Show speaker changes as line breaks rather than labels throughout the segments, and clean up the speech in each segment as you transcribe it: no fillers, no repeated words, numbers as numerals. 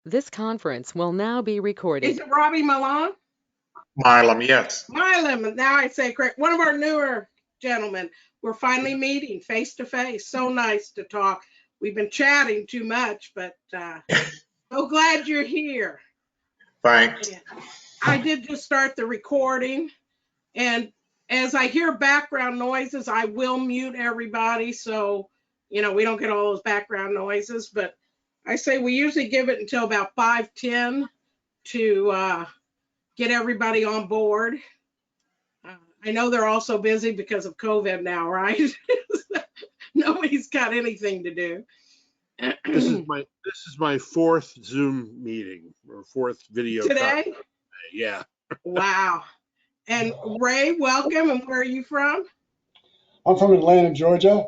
This conference will now be recorded.
Is it Robbie Milan?
Milam, yes.
Milam, now I say correct. One of our newer gentlemen. We're finally meeting face to face. So nice to talk. We've been chatting too much, but so glad you're here.
Thanks.
Yeah. I did just start the recording, and as I hear background noises, I will mute everybody so we don't get all those background noises. But I say we usually give it until about 5:10 to get everybody on board. I know they're also busy because of COVID now, right? Nobody's got anything to do.
This is my fourth Zoom meeting or fourth video
today.
Yeah.
Wow. And Ray, welcome. And where are you from?
I'm from Atlanta, Georgia.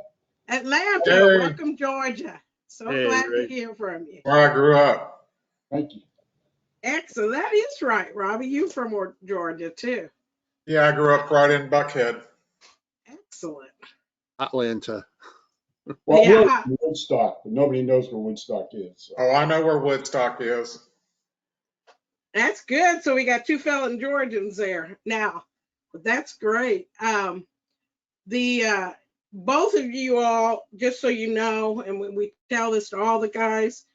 Atlanta.
Hey.
Welcome, Georgia. So glad
Ray.
to hear from you.
Where I grew up.
Thank you.
Excellent. That is right, Robbie. You from Georgia too.
Yeah, I grew up right in Buckhead.
Excellent.
Atlanta.
Well,
Yeah.
we're in Woodstock, but nobody knows where Woodstock is. So.
Oh, I know where Woodstock is.
That's good. So we got two fellow Georgians there now. But that's great. Both of you all, just so you know, and we tell this to all the guys,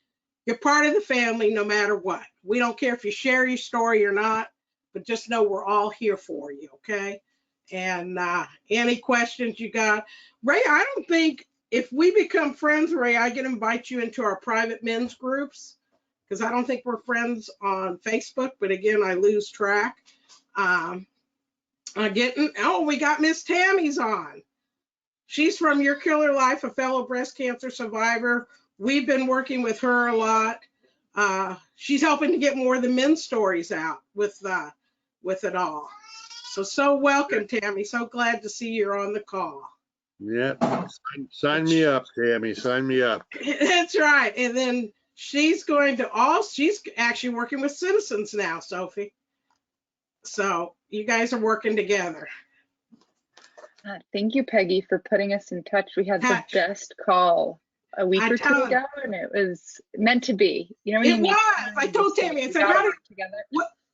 you're part of the family no matter what. We don't care if you share your story or not, but just know we're all here for you, okay? And any questions you got. Ray, I don't think if we become friends, Ray, I can invite you into our private men's groups because I don't think we're friends on Facebook, but again, I lose track. We got Miss Tammy's on. She's from Your Killer Life, a fellow breast cancer survivor. We've been working with her a lot. She's helping to get more of the men's stories out with it all. So welcome, Tammy. So glad to see you're on the call.
Yep. Sign me up, Tammy. Sign me up.
That's right. And then she's actually working with Citizens now, Sophie. So you guys are working together.
Thank you, Peggy, for putting us in touch. We had the best call a week or two ago, and it was meant to be. You know,
it was. I told Tammy, I said,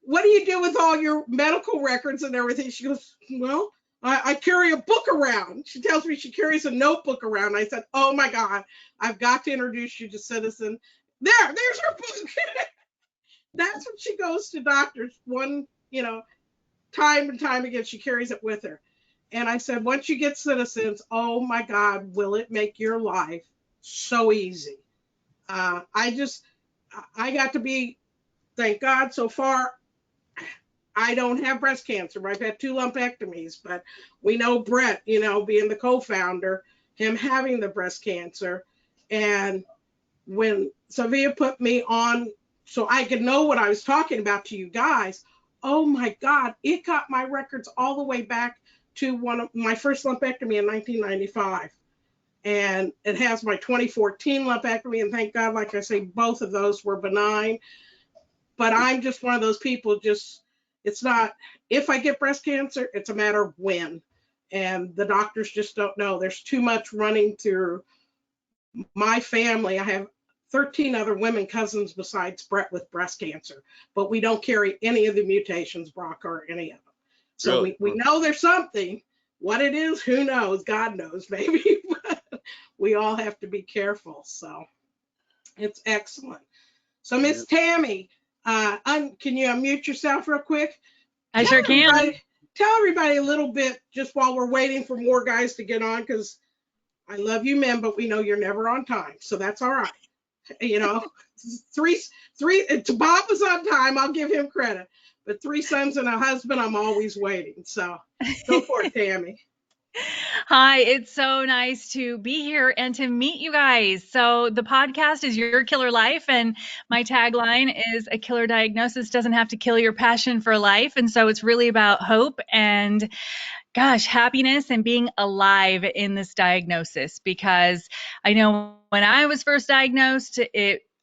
what do you do with all your medical records and everything? She goes, well, I carry a book around. She tells me she carries a notebook around. I said, oh my God, I've got to introduce you to Citizen. There's her book. That's when she goes to doctors. Time and time again, she carries it with her. And I said, once you get Citizens, oh my God, will it make your life so easy? I got to be, thank God, so far, I don't have breast cancer. I've had 2 lumpectomies, but we know Brett, being the co-founder, him having the breast cancer. And when Savia put me on so I could know what I was talking about to you guys, oh my God, it got my records all the way back to one of my first lumpectomy in 1995. And it has my 2014 lumpectomy. And thank God, like I say, both of those were benign. But I'm just one of those people, it's not, if I get breast cancer, it's a matter of when. And the doctors just don't know. There's too much running through my family. I have 13 other women cousins besides Brett with breast cancer, but we don't carry any of the mutations, Brock, or any of them. So
Really?
we know there's something. What it is, who knows? God knows, maybe. But we all have to be careful. So it's excellent. So Miss Tammy, can you unmute yourself real quick?
I sure can.
Tell everybody a little bit just while we're waiting for more guys to get on, because I love you men, but we know you're never on time. So that's all right. Bob was on time. I'll give him credit. But 3 sons and a husband, I'm always waiting. So go for it, Tammy.
Hi, it's so nice to be here and to meet you guys. So the podcast is Your Killer Life, and my tagline is a killer diagnosis doesn't have to kill your passion for life. And so it's really about hope and happiness and being alive in this diagnosis, because I know when I was first diagnosed,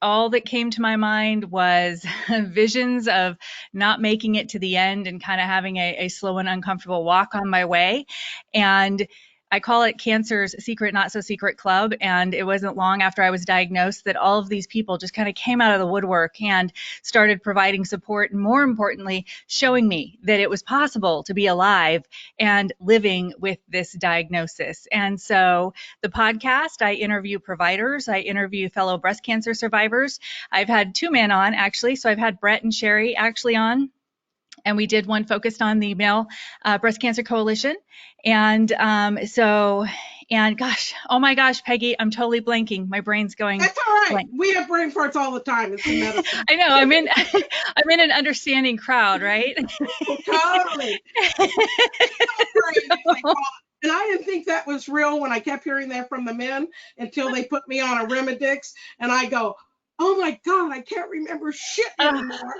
all that came to my mind was visions of not making it to the end and kind of having a slow and uncomfortable walk on my way. And I call it cancer's secret, not so secret club. And it wasn't long after I was diagnosed that all of these people just kind of came out of the woodwork and started providing support. And more importantly, showing me that it was possible to be alive and living with this diagnosis. And so the podcast, I interview providers, I interview fellow breast cancer survivors. I've had two men on actually. So I've had Brett and Sherry actually on. And we did one focused on the Male Breast Cancer Coalition. And and gosh, oh my gosh, Peggy, I'm totally blanking. My brain's going
That's all right.
blank.
We have brain farts all the time. It's the medicine.
I know, I'm in an understanding crowd, right?
Totally. And I didn't think that was real when I kept hearing that from the men until they put me on a Remedix, and I go, oh my God, I can't remember shit anymore.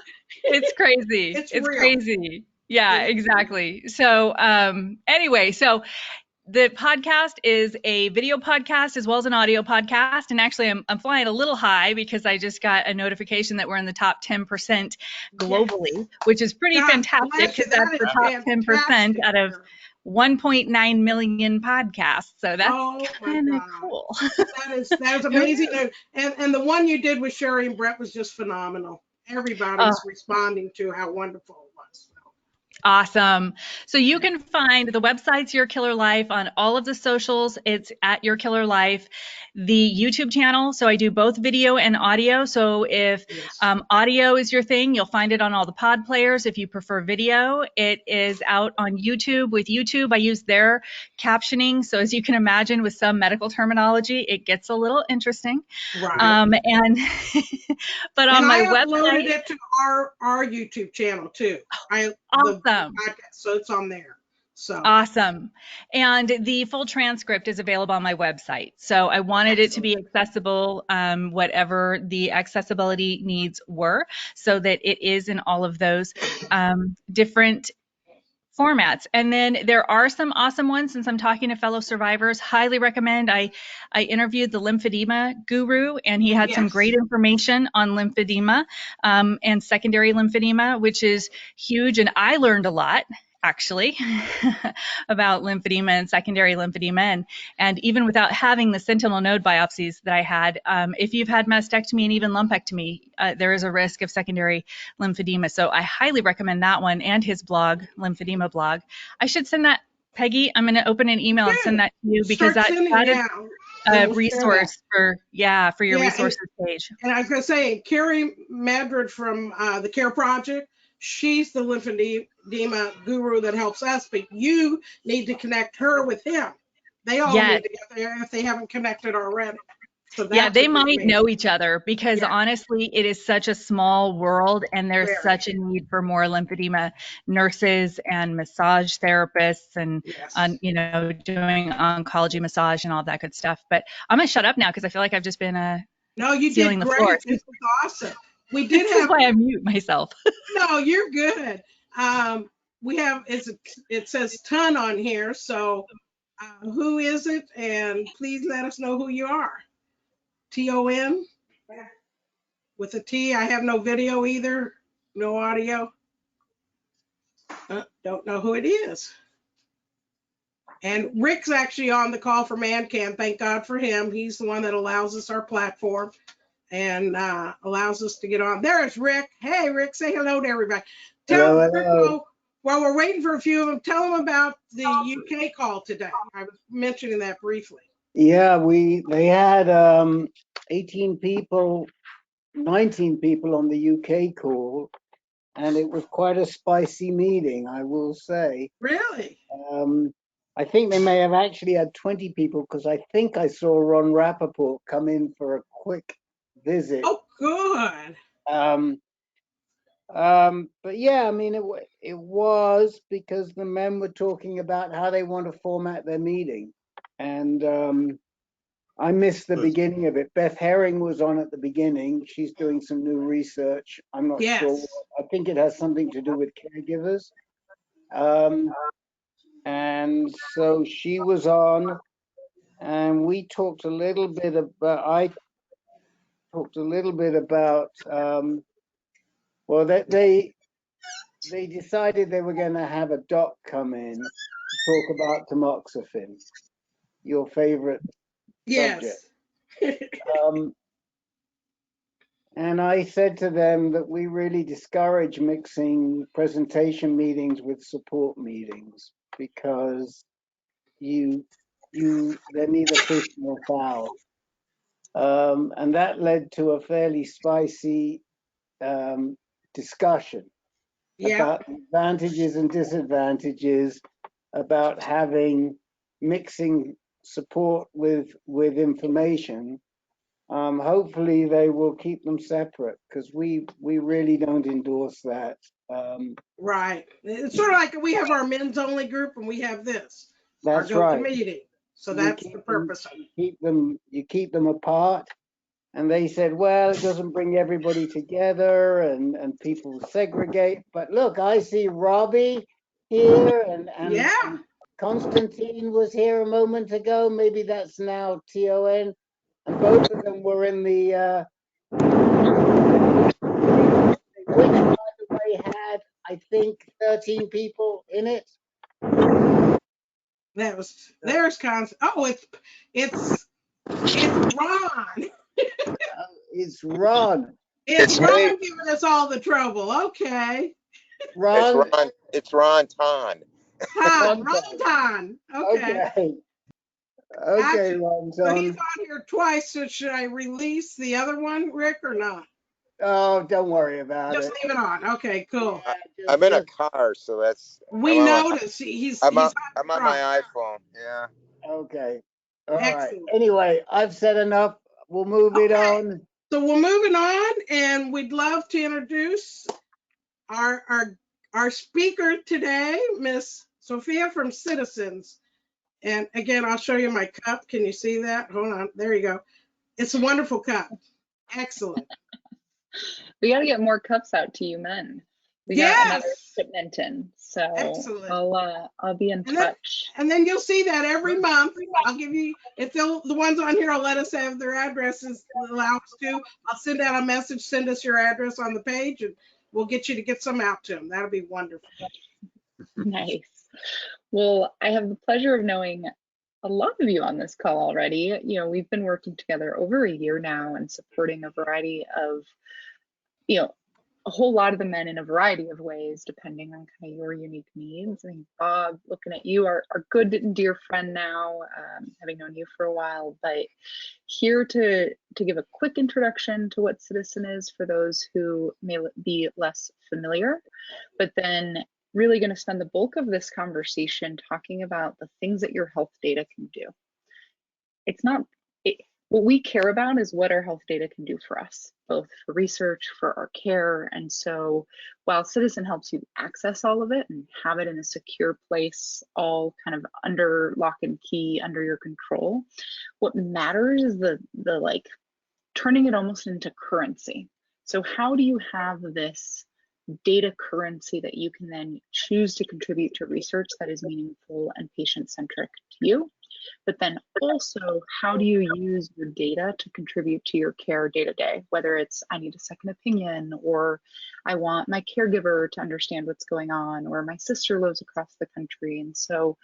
It's crazy. It's
real.
crazy. Yeah, exactly. So anyway, so the podcast is a video podcast as well as an audio podcast. And actually, I'm flying a little high because I just got a notification that we're in the top 10% globally, which is pretty fantastic because that's the top 10% out of 1.9 million podcasts. So that's kind of cool.
That is amazing. And the one you did with Sherry and Brett was just phenomenal. Everybody's responding to how wonderful it was.
Awesome. So you can find the website's Your Killer Life on all of the socials. It's at Your Killer Life. The YouTube channel. So I do both video and audio. So if audio is your thing, you'll find it on all the pod players. If you prefer video, it is out on YouTube. With YouTube, I use their captioning. So as you can imagine, with some medical terminology, it gets a little interesting.
Right.
But on my website,
uploaded it to our YouTube channel too.
Awesome.
So it's on there. So
awesome. And the full transcript is available on my website. So I wanted it to be accessible, whatever the accessibility needs were, so that it is in all of those different formats. And then there are some awesome ones, since I'm talking to fellow survivors, highly recommend. I interviewed the lymphedema guru, and he had some great information on lymphedema and secondary lymphedema, which is huge. And I learned a lot, actually, about lymphedema and secondary lymphedema. And even without having the sentinel node biopsies that I had, if you've had mastectomy and even lumpectomy, there is a risk of secondary lymphedema. So I highly recommend that one and his blog, lymphedema blog. I should send that, Peggy. I'm going to open an email and send that to you, because that is a resource for your resources page.
And I was going to say, Carrie Madrid from the Care Project, she's the lymphedema guru that helps us, but you need to connect her with him. They all need to get there if they haven't connected already. So
they might know each other, because honestly, it is such a small world, and there's such a need for more lymphedema nurses and massage therapists and doing oncology massage and all that good stuff. But I'm gonna shut up now because I feel like I've just been
stealing the floor. This was awesome. We did
This is why I mute myself.
No, you're good. We have it says ton on here. So who is it? And please let us know who you are. TON with a T. I have no video either. No audio. Don't know who it is. And Rick's actually on the call for ManCam. Thank God for him. He's the one that allows us our platform and allows us to get on. There's Rick. Hey, Rick, say hello to everybody. Tell Rick, while we're waiting for a few of them, tell them about the UK call today. I was mentioning that briefly.
Yeah, they had 18 people, 19 people on the UK call, and it was quite a spicy meeting, I will say.
Really?
I think they may have actually had 20 people, because I think I saw Ron Rappaport come in for a quick visit.
Oh, good.
But yeah, I mean, it was because the men were talking about how they want to format their meeting. And I missed the beginning of it. Beth Herring was on at the beginning. She's doing some new research. I'm not sure. I think it has something to do with caregivers. And so she was on, and we talked a little bit about, I talked a little bit about, they decided they were going to have a doc come in to talk about tamoxifen. your favorite subject.
Yes.
And I said to them that we really discourage mixing presentation meetings with support meetings because they're neither fish nor fowl. And that led to a fairly spicy discussion
Yeah.
about advantages and disadvantages about mixing support with information. Hopefully they will keep them separate because we really don't endorse that.
Right. It's sort of like we have our men's only group and we have this.
That's
our
right.
meeting. So
You
that's
keep
the purpose of it.
You keep them apart. And they said, well, it doesn't bring everybody together and people segregate. But look, I see Robbie here and
Yeah.
Constantine was here a moment ago. Maybe that's now TON. And both of them were in the, which, by the way, had, I think, 13 people in it.
There's Constance. Oh, it's Ron.
It's Ron.
It's
It's
Ron
me.
giving us all the trouble. Okay.
Ron.
It's Ron Ton.
Ron. Okay.
Okay, Ron.
So he's on here twice. So should I release the other one, Rick, or not?
Oh, don't worry about
Just
it.
leave it on. Okay, cool.
I'm in a car, so that's.
We noticed
I'm on
on
my iPhone. Yeah.
Okay. All
Excellent.
right. Anyway, I've said enough. We'll move it on.
So we're moving on, and we'd love to introduce our speaker today, Miss Sophia from Citizens. And again, I'll show you my cup. Can you see that? Hold on. There you go. It's a wonderful cup. Excellent.
We got to get more cups out to you men. We got another shipment in, so
excellent.
I'll be in touch.
And then you'll see that every month. I'll give you, if the ones on here will let us have their addresses, allow us to. I'll send out a message. Send us your address on the page, and we'll get you to get some out to them. That'll be wonderful.
Nice. Well, I have the pleasure of knowing a lot of you on this call already. You know, we've been working together over a year now and supporting a variety of, a whole lot of the men in a variety of ways, depending on kind of your unique needs. I think Bob, looking at you, our good and dear friend now, having known you for a while, but here to give a quick introduction to what Citizen is for those who may be less familiar, but then really going to spend the bulk of this conversation talking about the things that your health data can do. What we care about is what our health data can do for us, both for research, for our care. And so while Citizen helps you access all of it and have it in a secure place, all kind of under lock and key, under your control, what matters is the like turning it almost into currency. So how do you have this data currency that you can then choose to contribute to research that is meaningful and patient-centric to you? But then also, how do you use your data to contribute to your care day to day? Whether it's I need a second opinion, or I want my caregiver to understand what's going on, or my sister lives across the country. And so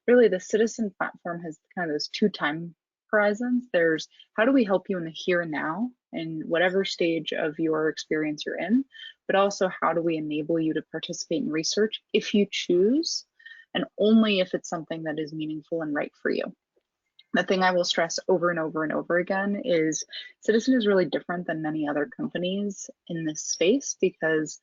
really the Citizen platform has kind of those two time horizons. There's how do we help you in the here and now in whatever stage of your experience you're in, but also how do we enable you to participate in research if you choose, and only if it's something that is meaningful and right for you. The thing I will stress over and over and over again is Citizen is really different than many other companies in this space because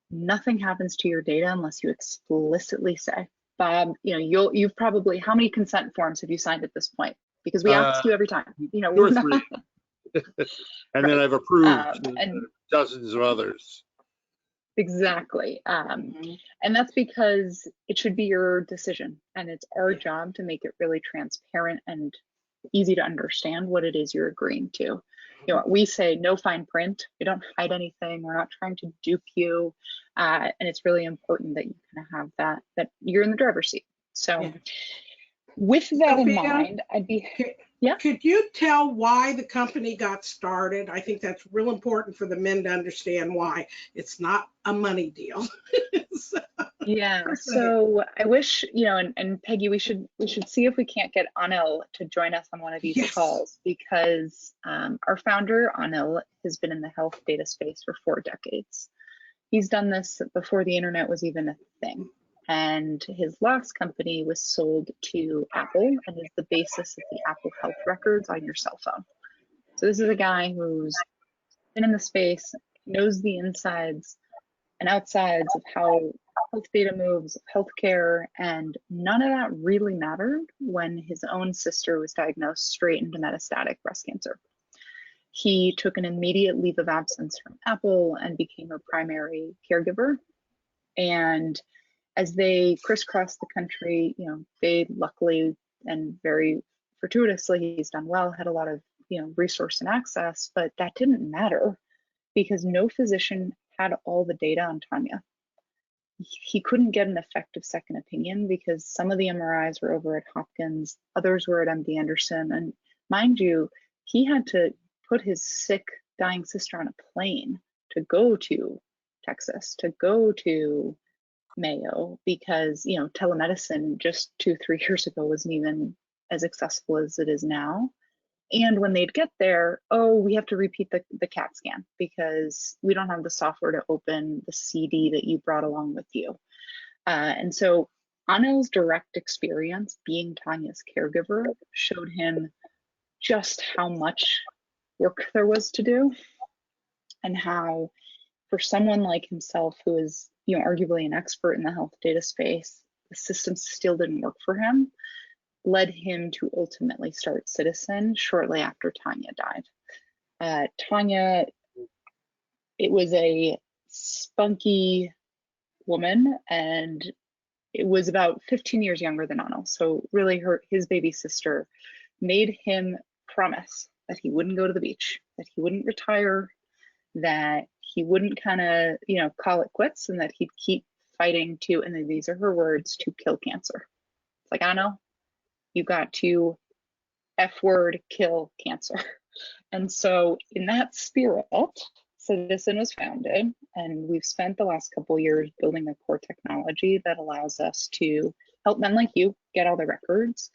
nothing happens to your data unless you explicitly say, Bob, you've probably, how many consent forms have you signed at this point? Because we ask you every time,
Two or three. And then I've approved dozens of others.
Exactly. And that's because it should be your decision, and it's our job to make it really transparent and easy to understand what it is you're agreeing to. We say no fine print. We don't hide anything. We're not trying to dupe you. And it's really important that you kind of have that you're in the driver's seat. So with that in mind,
Could you tell why the company got started? I think that's real important for the men to understand why it's not a money deal.
Yeah,
Of course I am.
so I wish, and Peggy, we should see if we can't get Anil to join us on one of these
Yes.
calls, because our founder, Anil, has been in the health data space for 4 decades. He's done this before the internet was even a thing. And his last company was sold to Apple and is the basis of the Apple Health records on your cell phone. So this is a guy who's been in the space, knows the insides and outsides of how health data moves, healthcare, and none of that really mattered when his own sister was diagnosed straight into metastatic breast cancer. He took an immediate leave of absence from Apple and became her primary caregiver. And as they crisscrossed the country, they luckily and very fortuitously, he's done well, had a lot of resource and access, but that didn't matter because no physician had all the data on Tanya. He couldn't get an effective second opinion because some of the MRIs were over at Hopkins, others were at MD Anderson. And mind you, he had to put his sick, dying sister on a plane to go to Texas, to go to Mayo, because, telemedicine just 2-3 years ago wasn't even as accessible as it is now. And when they'd get there, we have to repeat the CAT scan because we don't have the software to open the CD that you brought along with you. And so Anil's direct experience being Tanya's caregiver showed him just how much work there was to do, and how for someone like himself, who is arguably an expert in the health data space, the system still didn't work for him, led him to ultimately start Citizen shortly after Tanya died. Tanya, it was a spunky woman, and it was about 15 years younger than Anil. So really his baby sister made him promise that he wouldn't go to the beach, that he wouldn't retire, that he wouldn't kind of, call it quits, and that he'd keep fighting to, and these are her words, to kill cancer. It's like, Anil, you got to F-word kill cancer. And so in that spirit, Citizen was founded, and we've spent the last couple of years building the core technology that allows us to help men like you get all the records.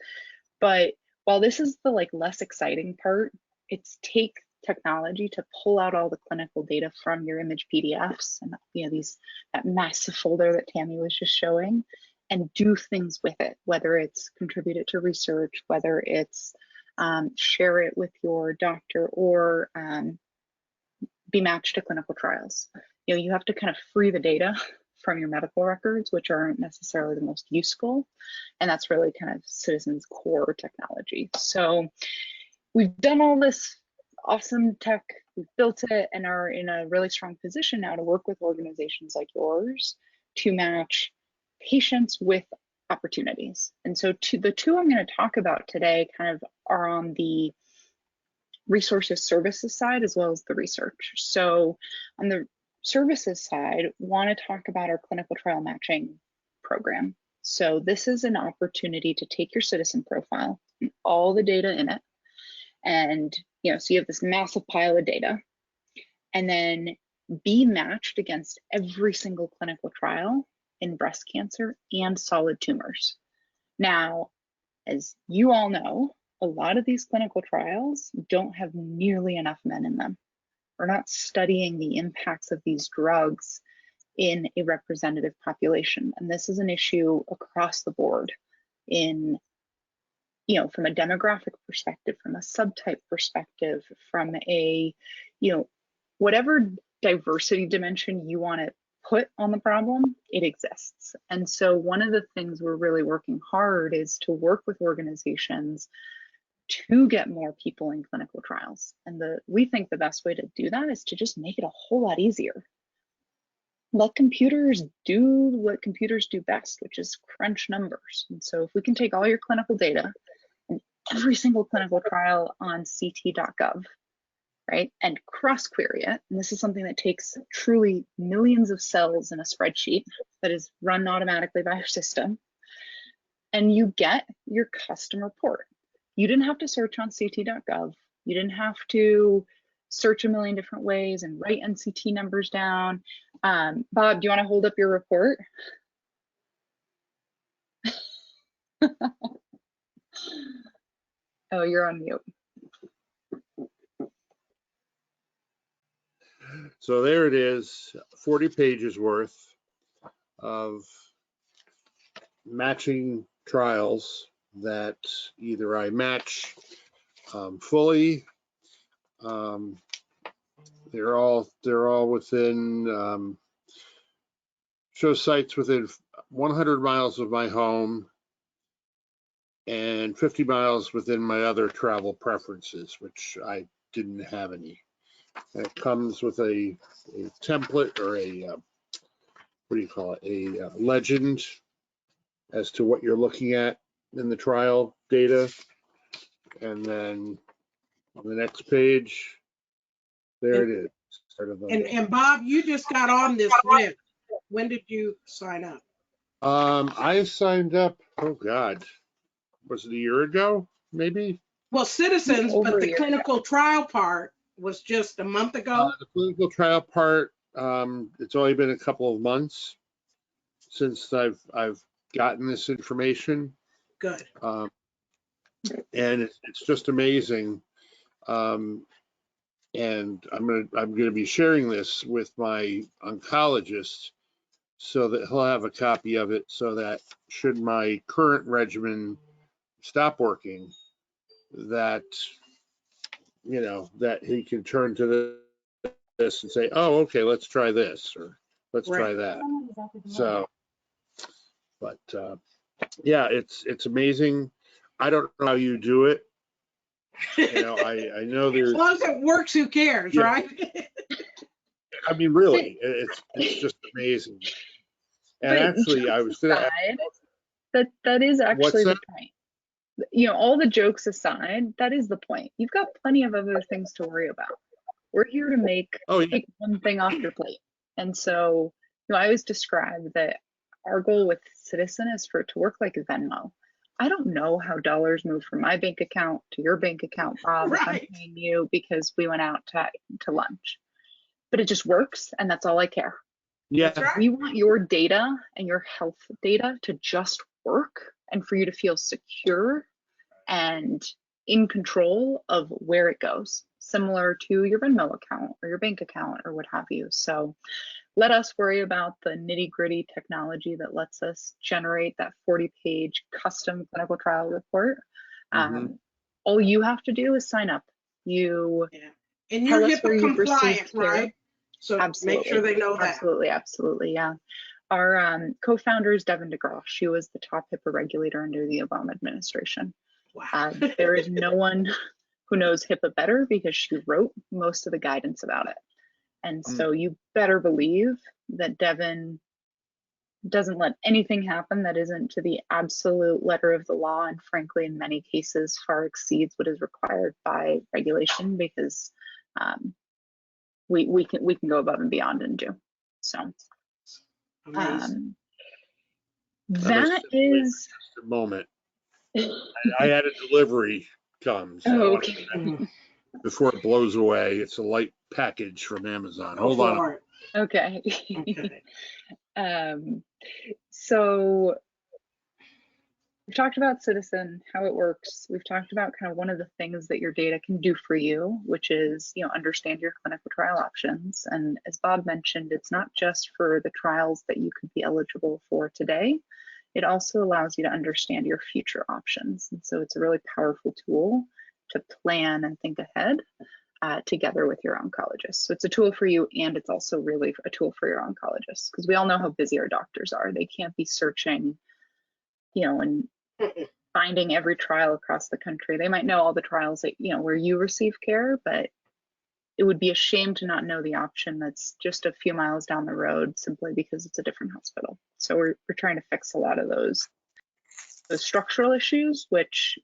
But while this is the less exciting part, it's take technology to pull out all the clinical data from your image PDFs and that massive folder that Tammy was just showing, and do things with it, whether it's contribute it to research, whether it's share it with your doctor, or be matched to clinical trials. You have to kind of free the data from your medical records, which aren't necessarily the most useful. And that's really kind of Citizen's core technology. So we've done all this awesome tech, we've built it, and are in a really strong position now to work with organizations like yours to match patients with opportunities. And so the two I'm going to talk about today kind of are on the resources services side as well as the research. So on the services side, want to talk about our clinical trial matching program. So this is an opportunity to take your Citizen profile and all the data in it, and so you have this massive pile of data, and then be matched against every single clinical trial in breast cancer and solid tumors. Now, as you all know, a lot of these clinical trials don't have nearly enough men in them. We're not studying the impacts of these drugs in a representative population. And this is an issue across the board in, from a demographic perspective, from a subtype perspective, from a, whatever diversity dimension you want to put on the problem, it exists. And so one of the things we're really working hard is to work with organizations to get more people in clinical trials. And we think the best way to do that is to just make it a whole lot easier. Let computers do what computers do best, which is crunch numbers. And so if we can take all your clinical data and every single clinical trial on ct.gov, right, and cross-query it, and this is something that takes truly millions of cells in a spreadsheet that is run automatically by our system, and you get your custom report. You didn't have to search on ct.gov. You didn't have to search a million different ways and write NCT numbers down. Bob, do you want to hold up your report? Oh, you're on mute.
So there it is, 40 pages worth of matching trials that either I match fully. They're all within, show sites within 100 miles of my home and 50 miles within my other travel preferences, which I didn't have any. And it comes with a template or a, what do you call it, a legend as to what you're looking at in the trial data. And then on the next page, there it is.
And Bob, you just got on this when did you sign up?
I signed up, oh God, was it a year ago, maybe?
Well, Citizens,
Over
but
a
the
year
clinical trial part was just a month ago.
The clinical trial part, it's only been a couple of months since I've gotten this information.
Good.
And it's just amazing. And I'm gonna be sharing this with my oncologist so that he'll have a copy of it, so that should my current regimen stop working, that that he can turn to this and say, oh, okay, let's try this, or let's try that. So, but yeah, it's amazing. I don't know how you do it. I know
As
there's,
long as it works, who cares,
Yeah.
right?
I mean, really, it's just amazing. And
But
actually, I was gonna
aside, that is actually the
that?
point. All the jokes aside, that is the point. You've got plenty of other things to worry about. We're here to take one thing off your plate. And so, I always describe that our goal with Citizen is for it to work like Venmo. I don't know how dollars move from my bank account to your bank account, Bob, if I'm
Right.
paying you because we went out to lunch. But it just works, and that's all I care.
Yeah.
That's right.
We want your data and your health data to just work and for you to feel secure and in control of where it goes, similar to your Venmo account or your bank account or what have you. So let us worry about the nitty-gritty technology that lets us generate that 40-page custom clinical trial report. All you have to do is sign up.
And you're HIPAA
you've
compliant,
received care.
right? So make sure they know that.
Absolutely, yeah. Our co-founder is Devin DeGraw. She was the top HIPAA regulator under the Obama administration.
Wow.
There is no one who knows HIPAA better because she wrote most of the guidance about it. And so you better believe that Devin doesn't let anything happen that isn't to the absolute letter of the law, and frankly, in many cases, far exceeds what is required by regulation, because we can go above and beyond and do. So
Amazing.
that is
a moment. I had a delivery come, so
okay.
before it blows away. It's a light package from Amazon. Hold on.
Okay.
Okay.
So we've talked about Citizen, how it works. We've talked about kind of one of the things that your data can do for you, which is, understand your clinical trial options. And as Bob mentioned, it's not just for the trials that you could be eligible for today. It also allows you to understand your future options. And so it's a really powerful tool to plan and think ahead together with your oncologist. So it's a tool for you, and it's also really a tool for your oncologist, because we all know how busy our doctors are. They can't be searching, and finding every trial across the country. They might know all the trials that, where you receive care, but it would be a shame to not know the option that's just a few miles down the road simply because it's a different hospital. So we're trying to fix a lot of those structural issues, which,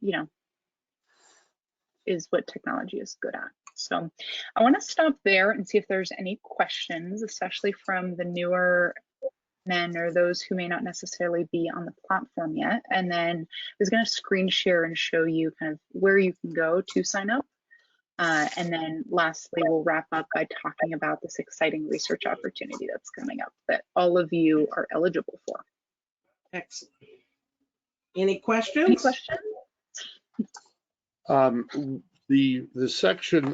is what technology is good at. So I want to stop there and see if there's any questions, especially from the newer men or those who may not necessarily be on the platform yet. And then I was going to screen share and show you kind of where you can go to sign up. And then lastly, we'll wrap up by talking about this exciting research opportunity that's coming up that all of you are eligible for.
Excellent. Any questions?
Any questions?
The section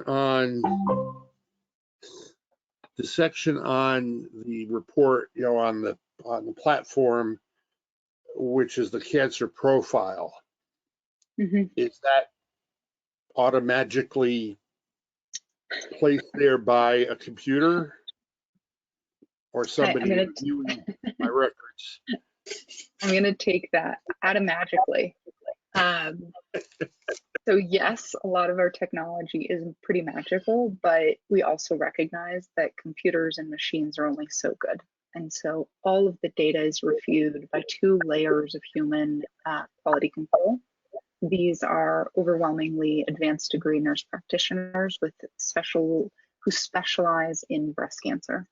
on the report, on the platform, which is the cancer profile, is that automatically placed there by a computer or somebody reviewing my records?
I'm going to take that automatically. So yes, a lot of our technology is pretty magical, but we also recognize that computers and machines are only so good. And so all of the data is reviewed by 2 layers of human quality control. These are overwhelmingly advanced degree nurse practitioners who specialize in breast cancer.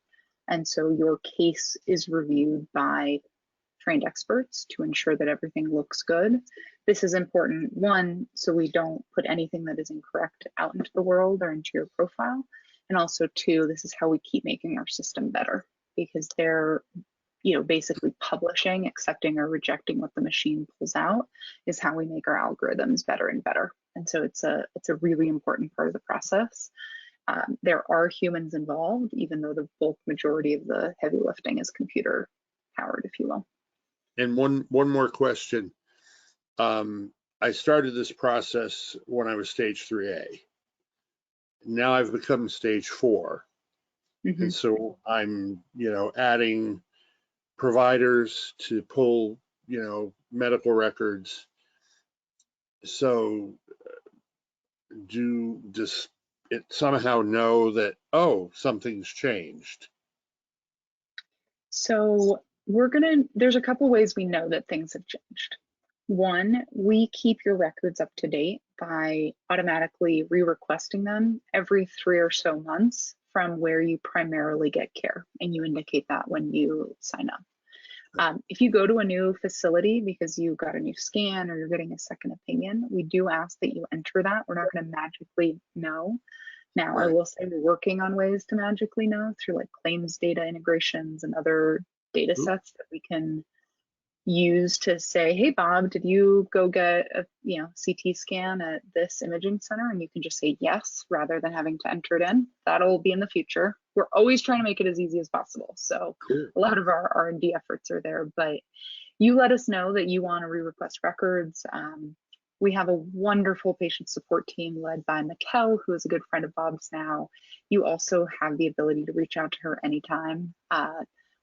And so your case is reviewed by trained experts to ensure that everything looks good. This is important, 1, so we don't put anything that is incorrect out into the world or into your profile. And also 2, this is how we keep making our system better, because they're basically publishing, accepting or rejecting what the machine pulls out is how we make our algorithms better and better. And so it's a really important part of the process. There are humans involved, even though the bulk majority of the heavy lifting is computer powered, if you will.
And one more question. I started this process when I was stage 3A. Now I've become stage 4. And so I'm, adding providers to pull, medical records. So does it somehow know that, oh, something's changed?
So there's a couple ways we know that things have changed. 1, we keep your records up to date by automatically re-requesting them every 3 or so months from where you primarily get care, and you indicate that when you sign up. If you go to a new facility because you got a new scan or you're getting a second opinion, we do ask that you enter that. We're not going to magically know. Now, I will say we're working on ways to magically know through like claims data integrations and other data sets that we can use to say, hey, Bob, did you go get a CT scan at this imaging center? And you can just say yes, rather than having to enter it in. That'll be in the future. We're always trying to make it as easy as possible. So a lot of our R&D efforts are there, but you let us know that you want to re-request records. We have a wonderful patient support team led by Mikkel, who is a good friend of Bob's now. You also have the ability to reach out to her anytime.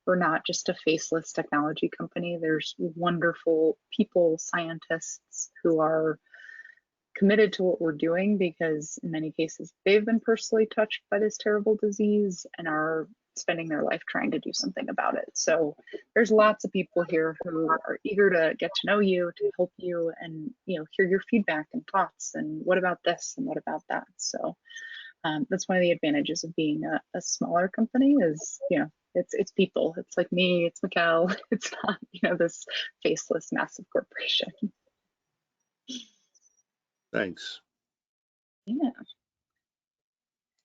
We're not just a faceless technology company. There's wonderful people, scientists who are committed to what we're doing because in many cases they've been personally touched by this terrible disease and are spending their life trying to do something about it. So there's lots of people here who are eager to get to know you, to help you, and hear your feedback and thoughts and what about this and what about that. So that's one of the advantages of being a smaller company is it's people. It's like me, it's Mikkel. It's not this faceless massive corporation.
Thanks.
Yeah.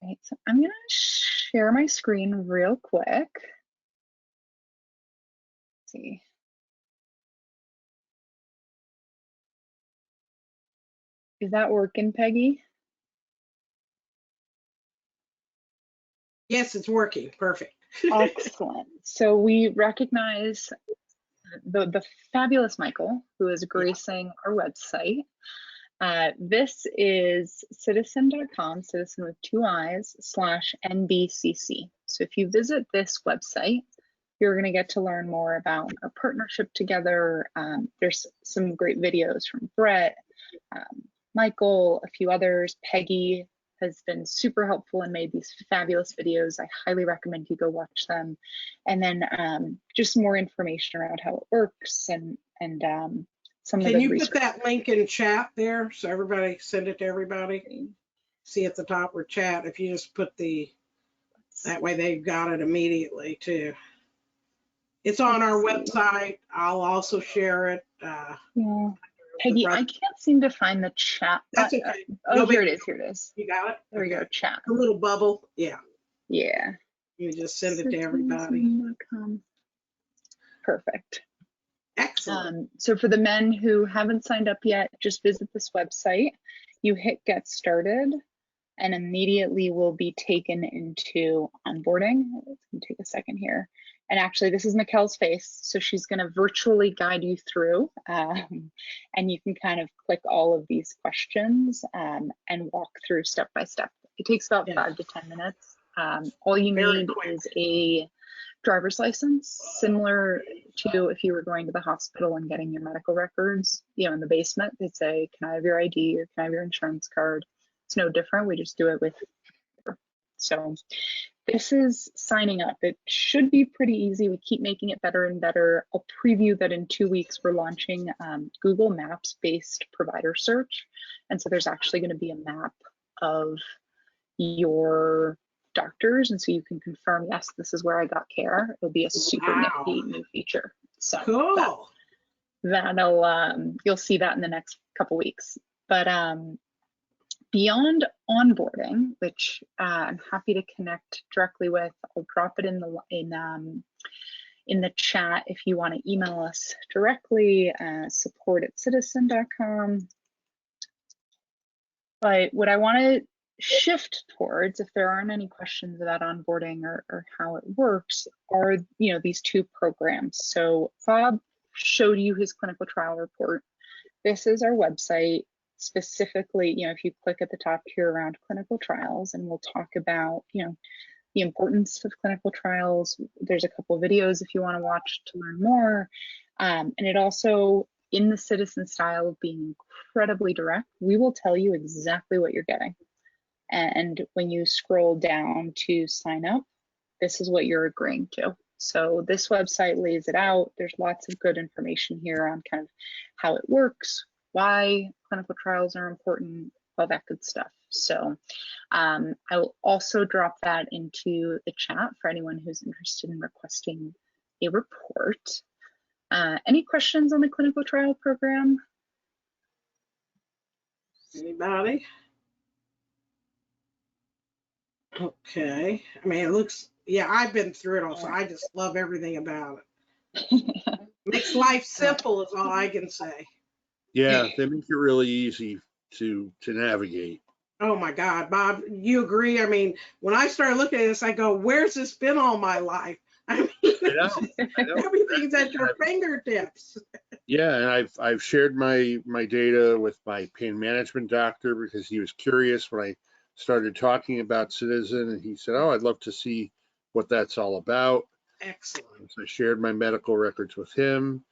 Right, so I'm gonna share my screen real quick. Let's see. Is that working, Peggy?
Yes, it's working. Perfect.
Excellent. So we recognize the fabulous Michael, who is gracing our website. This is citizen.com, citizen with 2 I's, /MBCC. So if you visit this website, you're going to get to learn more about our partnership together. There's some great videos from Brett, Michael, a few others. Peggy has been super helpful and made these fabulous videos. I highly recommend you go watch them. And then just more information around how it works and some of the
Can you
research.
put that link in chat there so everybody send it to everybody? See at the top where chat, if you just put that way they've got it immediately too. It's on our website. I'll also share it.
Yeah. Peggy, I can't seem to find the chat.
That's okay.
Oh, here it is. Here it is.
You got it?
There we go. Chat.
A little bubble. Yeah.
Yeah.
You just send it to everybody.
Perfect.
Excellent. Excellent.
So for the men who haven't signed up yet, just visit this website. You hit get started and immediately will be taken into onboarding. It's gonna take a second here. And actually this is Mikkel's face. So she's gonna virtually guide you through and you can kind of click all of these questions and walk through step by step. It takes about 5 to 10 minutes. All you
Very
need
quick.
is a driver's license, similar to if you were going to the hospital and getting your medical records, you know, in the basement, they'd say, can I have your ID or can I have your insurance card? It's no different. We just do it with. So this is signing up. It should be pretty easy. We keep making it better and better. I'll preview that in 2 weeks, we're launching Google Maps based provider search. And so there's actually going to be a map of your doctors, and so you can confirm, yes, this is where I got care. It'll be a super nifty new feature. So
Cool.
that'll you'll see that in the next couple weeks. But beyond onboarding, which I'm happy to connect directly with, I'll drop it in the chat if you want to email us directly, support@citizen.com. But what I want to shift towards, if there aren't any questions about onboarding or how it works, are, you know, these two programs. So Bob showed you his clinical trial report. This is our website. Specifically, you know, if you click at the top here around clinical trials, and we'll talk about, you know, the importance of clinical trials. There's a couple of videos if you want to watch to learn more. And it also, in the Citizen style of being incredibly direct, we will tell you exactly what you're getting. And when you scroll down to sign up, this is what you're agreeing to. So this website lays it out. There's lots of good information here on kind of how it works, why clinical trials are important, all that good stuff. So I will also drop that into the chat for anyone who's interested in requesting a report. Any questions on the clinical trial program?
Anybody? Okay. I mean, it looks, yeah, I've been through it all, so I just love everything about it. Makes life simple is all I can say.
Yeah, they make it really easy to navigate.
Oh my God, Bob, you agree? I mean, when I started looking at this, I go, where's this been all my life? I mean,
I know.
everything's at your fingertips.
Yeah, and I've shared my data with my pain management doctor because he was curious when I started talking about Citizen, and he said, "Oh, I'd love to see what that's all about."
Excellent.
So I shared my medical records with him,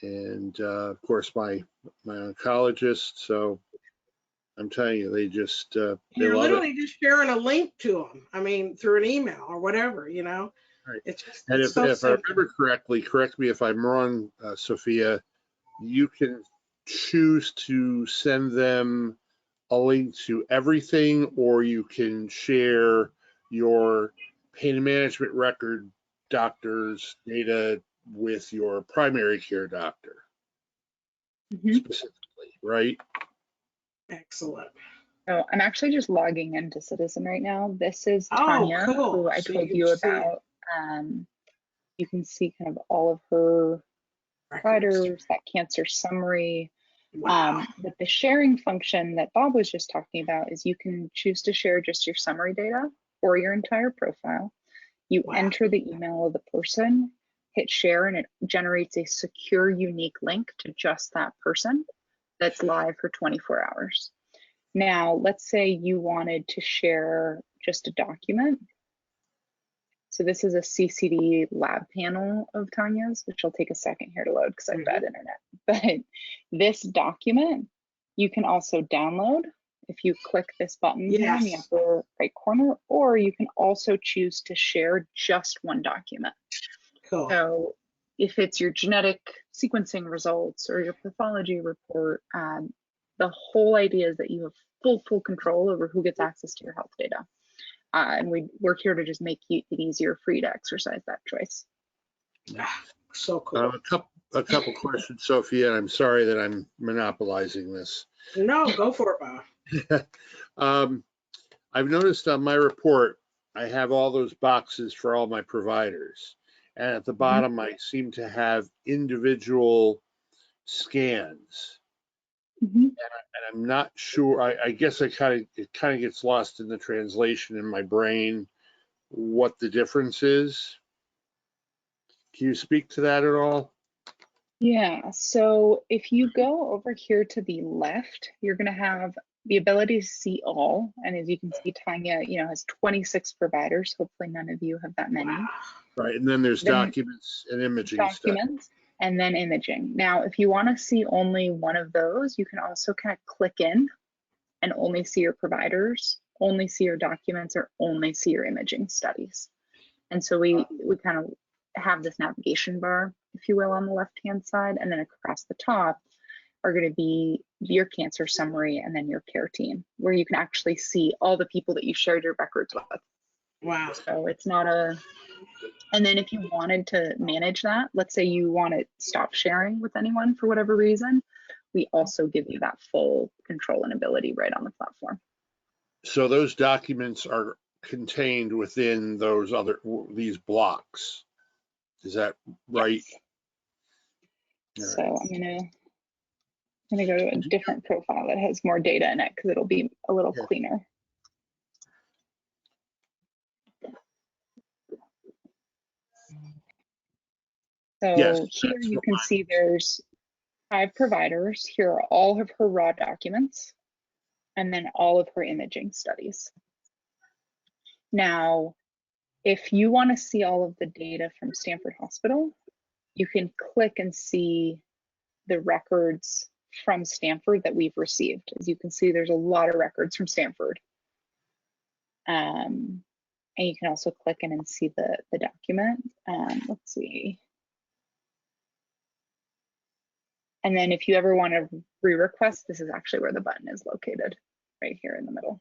and of course my oncologist. So I'm telling you, they just they
You're
love
literally
it.
just sharing a link to them. I mean, through an email or whatever, you know.
Right.
It's just,
And
it's
if
so
I
simple.
remember correctly, correct me if I'm wrong, Sophia, you can choose to send them a link to everything, or you can share your pain management record doctor's data with your primary care doctor specifically, right?
Excellent.
Oh, I'm actually just logging into Citizen right now. This is
Oh,
Tanya,
cool.
who I
So
told
can
you
see it.
about. You can see kind of all of her
Records.
providers, that cancer summary.
Wow.
But the sharing function that Bob was just talking about is you can choose to share just your summary data or your entire profile. You
Wow.
enter the email of the person, hit share, and it generates a secure, unique link to just that person that's live for 24 hours. Now, let's say you wanted to share just a document. So this is a CCD lab panel of Tanya's, which will take a second here to load because I have bad internet. But this document, you can also download if you click this button here in the
Yes.
upper right corner, or you can also choose to share just one document.
Cool.
So if it's your genetic sequencing results or your pathology report, the whole idea is that you have full control over who gets access to your health data. And we're here to just make it easier for you to exercise that choice.
So cool.
A couple questions, Sophia, and I'm sorry that I'm monopolizing this.
No, go for it, Bob.
I've noticed on my report, I have all those boxes for all my providers. And at the bottom, I seem to have individual scans.
Mhm.
And I'm not sure, I guess it kind of gets lost in the translation in my brain what the difference is. Can you speak to that at all?
Yeah, so if you go over here to the left, you're going to have the ability to see all. And as you can see, Tanya, has 26 providers. Hopefully none of you have that many.
Wow.
Right, and then there's
Then
documents and imaging stuff.
documents and then imaging. Now, if you want to see only one of those, you can also kind of click in and only see your providers, only see your documents, or only see your imaging studies. And so we kind of have this navigation bar, if you will, on the left-hand side, and then across the top are going to be your cancer summary and then your care team, where you can actually see all the people that you shared your records with.
Wow.
So it's not and then if you wanted to manage that, let's say you want to stop sharing with anyone for whatever reason, we also give you that full control and ability right on the platform.
So those documents are contained within these blocks. Is that right?
Yes. So I'm gonna go to a different profile that has more data in it because it'll be a little cleaner. So here you can see there's 5 providers. Here are all of her raw documents and then all of her imaging studies. Now, if you want to see all of the data from Stanford Hospital, you can click and see the records from Stanford that we've received. As you can see, there's a lot of records from Stanford. And you can also click in and see the document. Let's see. And then if you ever want to re-request, this is actually where the button is located, right here in the middle.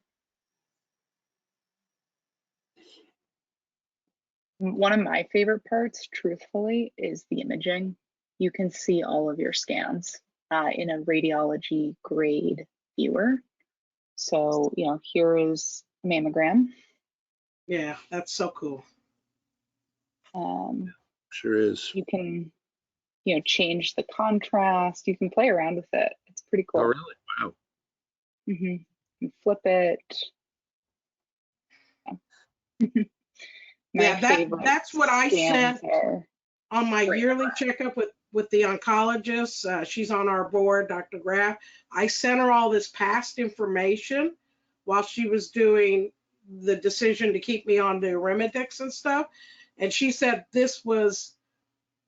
One of my favorite parts, truthfully, is the imaging. You can see all of your scans in a radiology grade viewer. So, here is a mammogram.
Yeah, that's so cool.
Sure is.
You can, change the contrast. You can play around with it. It's pretty cool.
Oh, really? Wow.
Mm-hmm. You flip it.
Yeah, that's what I sent on my
great.
yearly checkup with the oncologist. She's on our board, Dr. Graff. I sent her all this past information while she was doing the decision to keep me on the Arimidex and stuff. And she said this was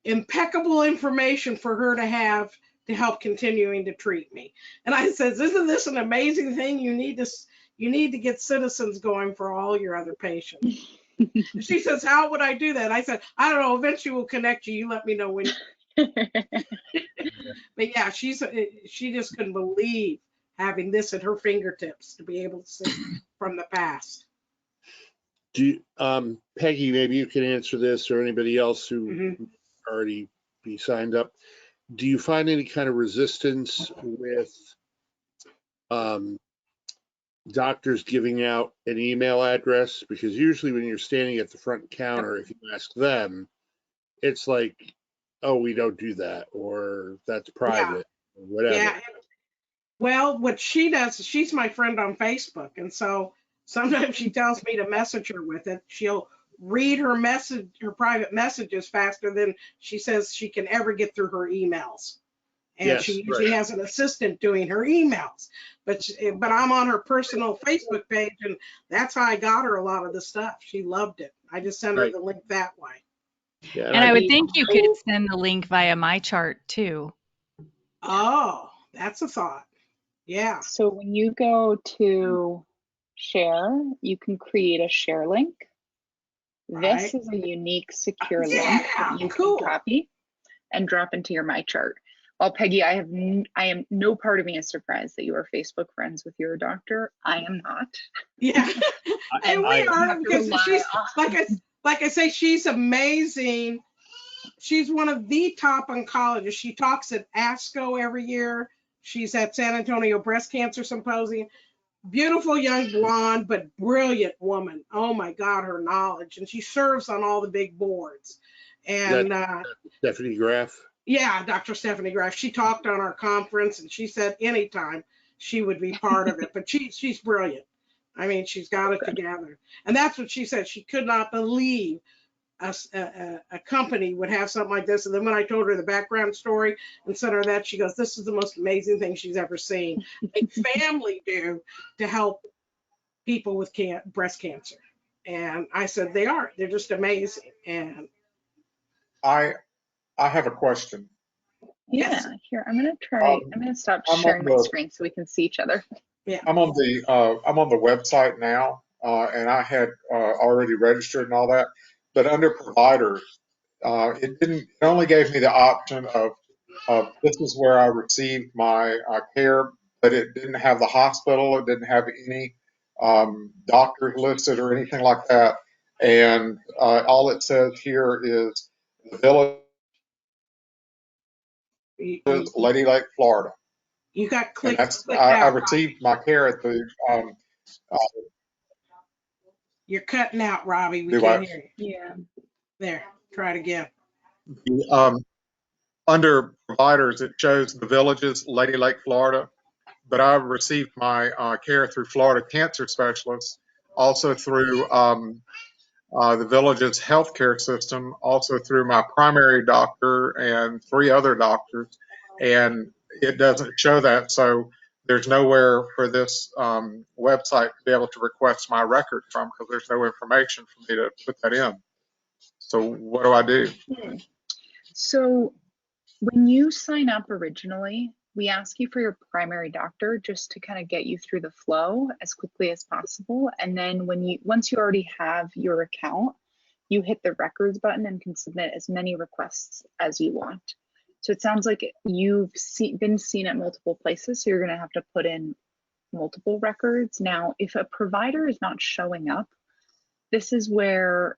impeccable information for her to have to help continuing to treat me. And I said, isn't this an amazing thing? You need to get citizens going for all your other patients. She says, how would I do that? I said, I don't know. Eventually we'll connect you. You let me know when. But yeah, she just couldn't believe having this at her fingertips to be able to see from the past.
Do you, Peggy, maybe you can answer this, or anybody else who already be signed up. Do you find any kind of resistance with doctors giving out an email address? Because usually when you're standing at the front counter, if you ask them, it's like, oh, we don't do that, or that's private, or whatever.
Yeah. Well, what she does, she's my friend on Facebook. And so sometimes she tells me to message her with it. She'll read her private messages faster than she says she can ever get through her emails. And she usually has an assistant doing her emails. But I'm on her personal Facebook page, and that's how I got her a lot of the stuff. She loved it. I just sent her the link that way.
Yeah, and I would think you could send the link via my chart too.
Oh, that's a thought. Yeah.
So when you go to share, you can create a share link. This is a unique, secure link that you can copy and drop into your My Chart. Well, Peggy, I am no part of me is surprised that you are Facebook friends with your doctor. I am not.
Yeah, and we are, because she's like I say, she's amazing. She's one of the top oncologists. She talks at ASCO every year. She's at San Antonio Breast Cancer Symposium. Beautiful young blonde, but brilliant woman. Oh my God, her knowledge. And she serves on all the big boards. And
Stephanie Graff.
Yeah, Dr. Stephanie Graff. She talked on our conference and she said anytime she would be part of it. But she's brilliant. I mean, she's got it together. And that's what she said. She could not believe a company would have something like this. And then when I told her the background story and sent her that, she goes, this is the most amazing thing she's ever seen. A family do to help people with breast cancer. And I said, they are. They're just amazing. And
I have a question.
Yeah,
yes.
here, I'm gonna stop
I'm on
sharing my
the
screen so we can see each other.
I'm on the website now, and I had already registered and all that, but under providers, it only gave me the option of this is where I received my care, but it didn't have the hospital, it didn't have any doctors listed or anything like that, and all it says here is the Village, Lady Lake, Florida,
You got
and
clicked
that's
click
I
out.
received my care at the
You're cutting out, Robbie. We
do
can't
I
hear you.
Yeah.
There, try it again.
under providers, it shows the Villages, Lady Lake, Florida, but I received my care through Florida Cancer Specialists, also through the Villages healthcare system, also through my primary doctor and 3 other doctors, and it doesn't show that. So there's nowhere for this website to be able to request my record from because there's no information for me to put that in. So what do I do?
So when you sign up originally, we ask you for your primary doctor just to kind of get you through the flow as quickly as possible. And then once you already have your account, you hit the records button and can submit as many requests as you want. So it sounds like you've been seen at multiple places, so you're going to have to put in multiple records. Now, if a provider is not showing up, this is where,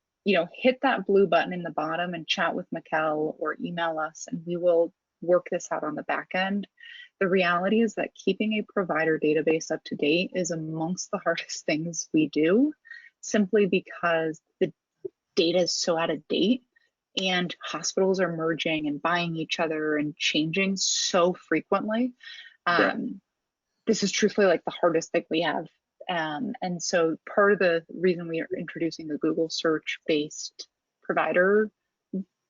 hit that blue button in the bottom and chat with Mikkel or email us, and we will work this out on the back end. The reality is that keeping a provider database up to date is amongst the hardest things we do, simply because the data is so out of date and hospitals are merging and buying each other and changing so frequently. This is truthfully like the hardest thing we have. And so part of the reason we are introducing the Google search based provider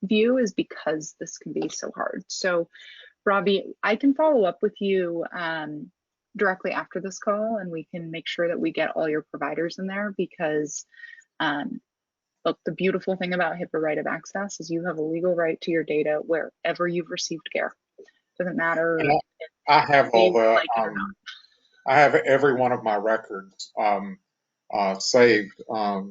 view is because this can be so hard. So Robbie, I can follow up with you directly after this call, and we can make sure that we get all your providers in there, because look, the beautiful thing about HIPAA right of access is you have a legal right to your data wherever you've received care. Doesn't matter.
I have all the
like it or not.
I have every one of my records saved. I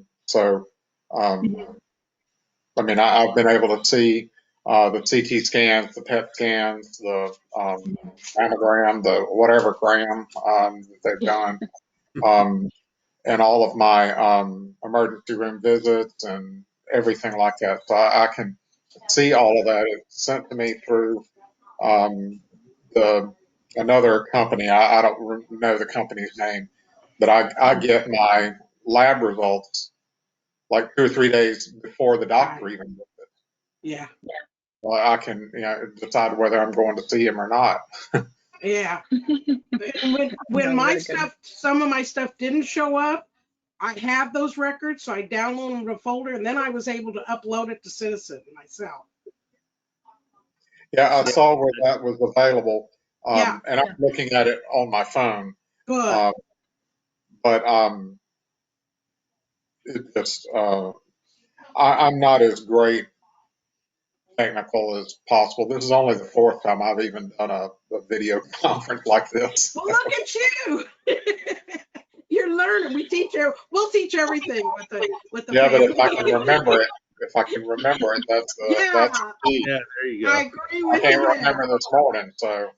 mean, I've been able to see the CT scans, the PET scans, the mammogram, the whatever gram that they've done, and all of my emergency room visits and everything like that. So I can see all of that. It's sent to me through another company. I don't know the company's name, but I get my lab results like 2 or 3 days before the doctor even gets it.
Yeah.
Well, I can decide whether I'm going to see him or not.
Yeah. When my stuff, some of my stuff didn't show up, I have those records, so I download them to a folder, and then I was able to upload it to Citizen myself.
Yeah, I saw where that was available,
Yeah.
and I'm looking at it on my phone.
Good.
But it just I'm not as great technical as possible. This is only the 4th time I've even done a video conference like this.
Well, look at you. You're learning. We'll teach everything with the
Yeah, but
family.
if I can remember it, that's
Yeah,
key.
Yeah, there you go.
I agree
I
with
can't
you.
remember this morning, so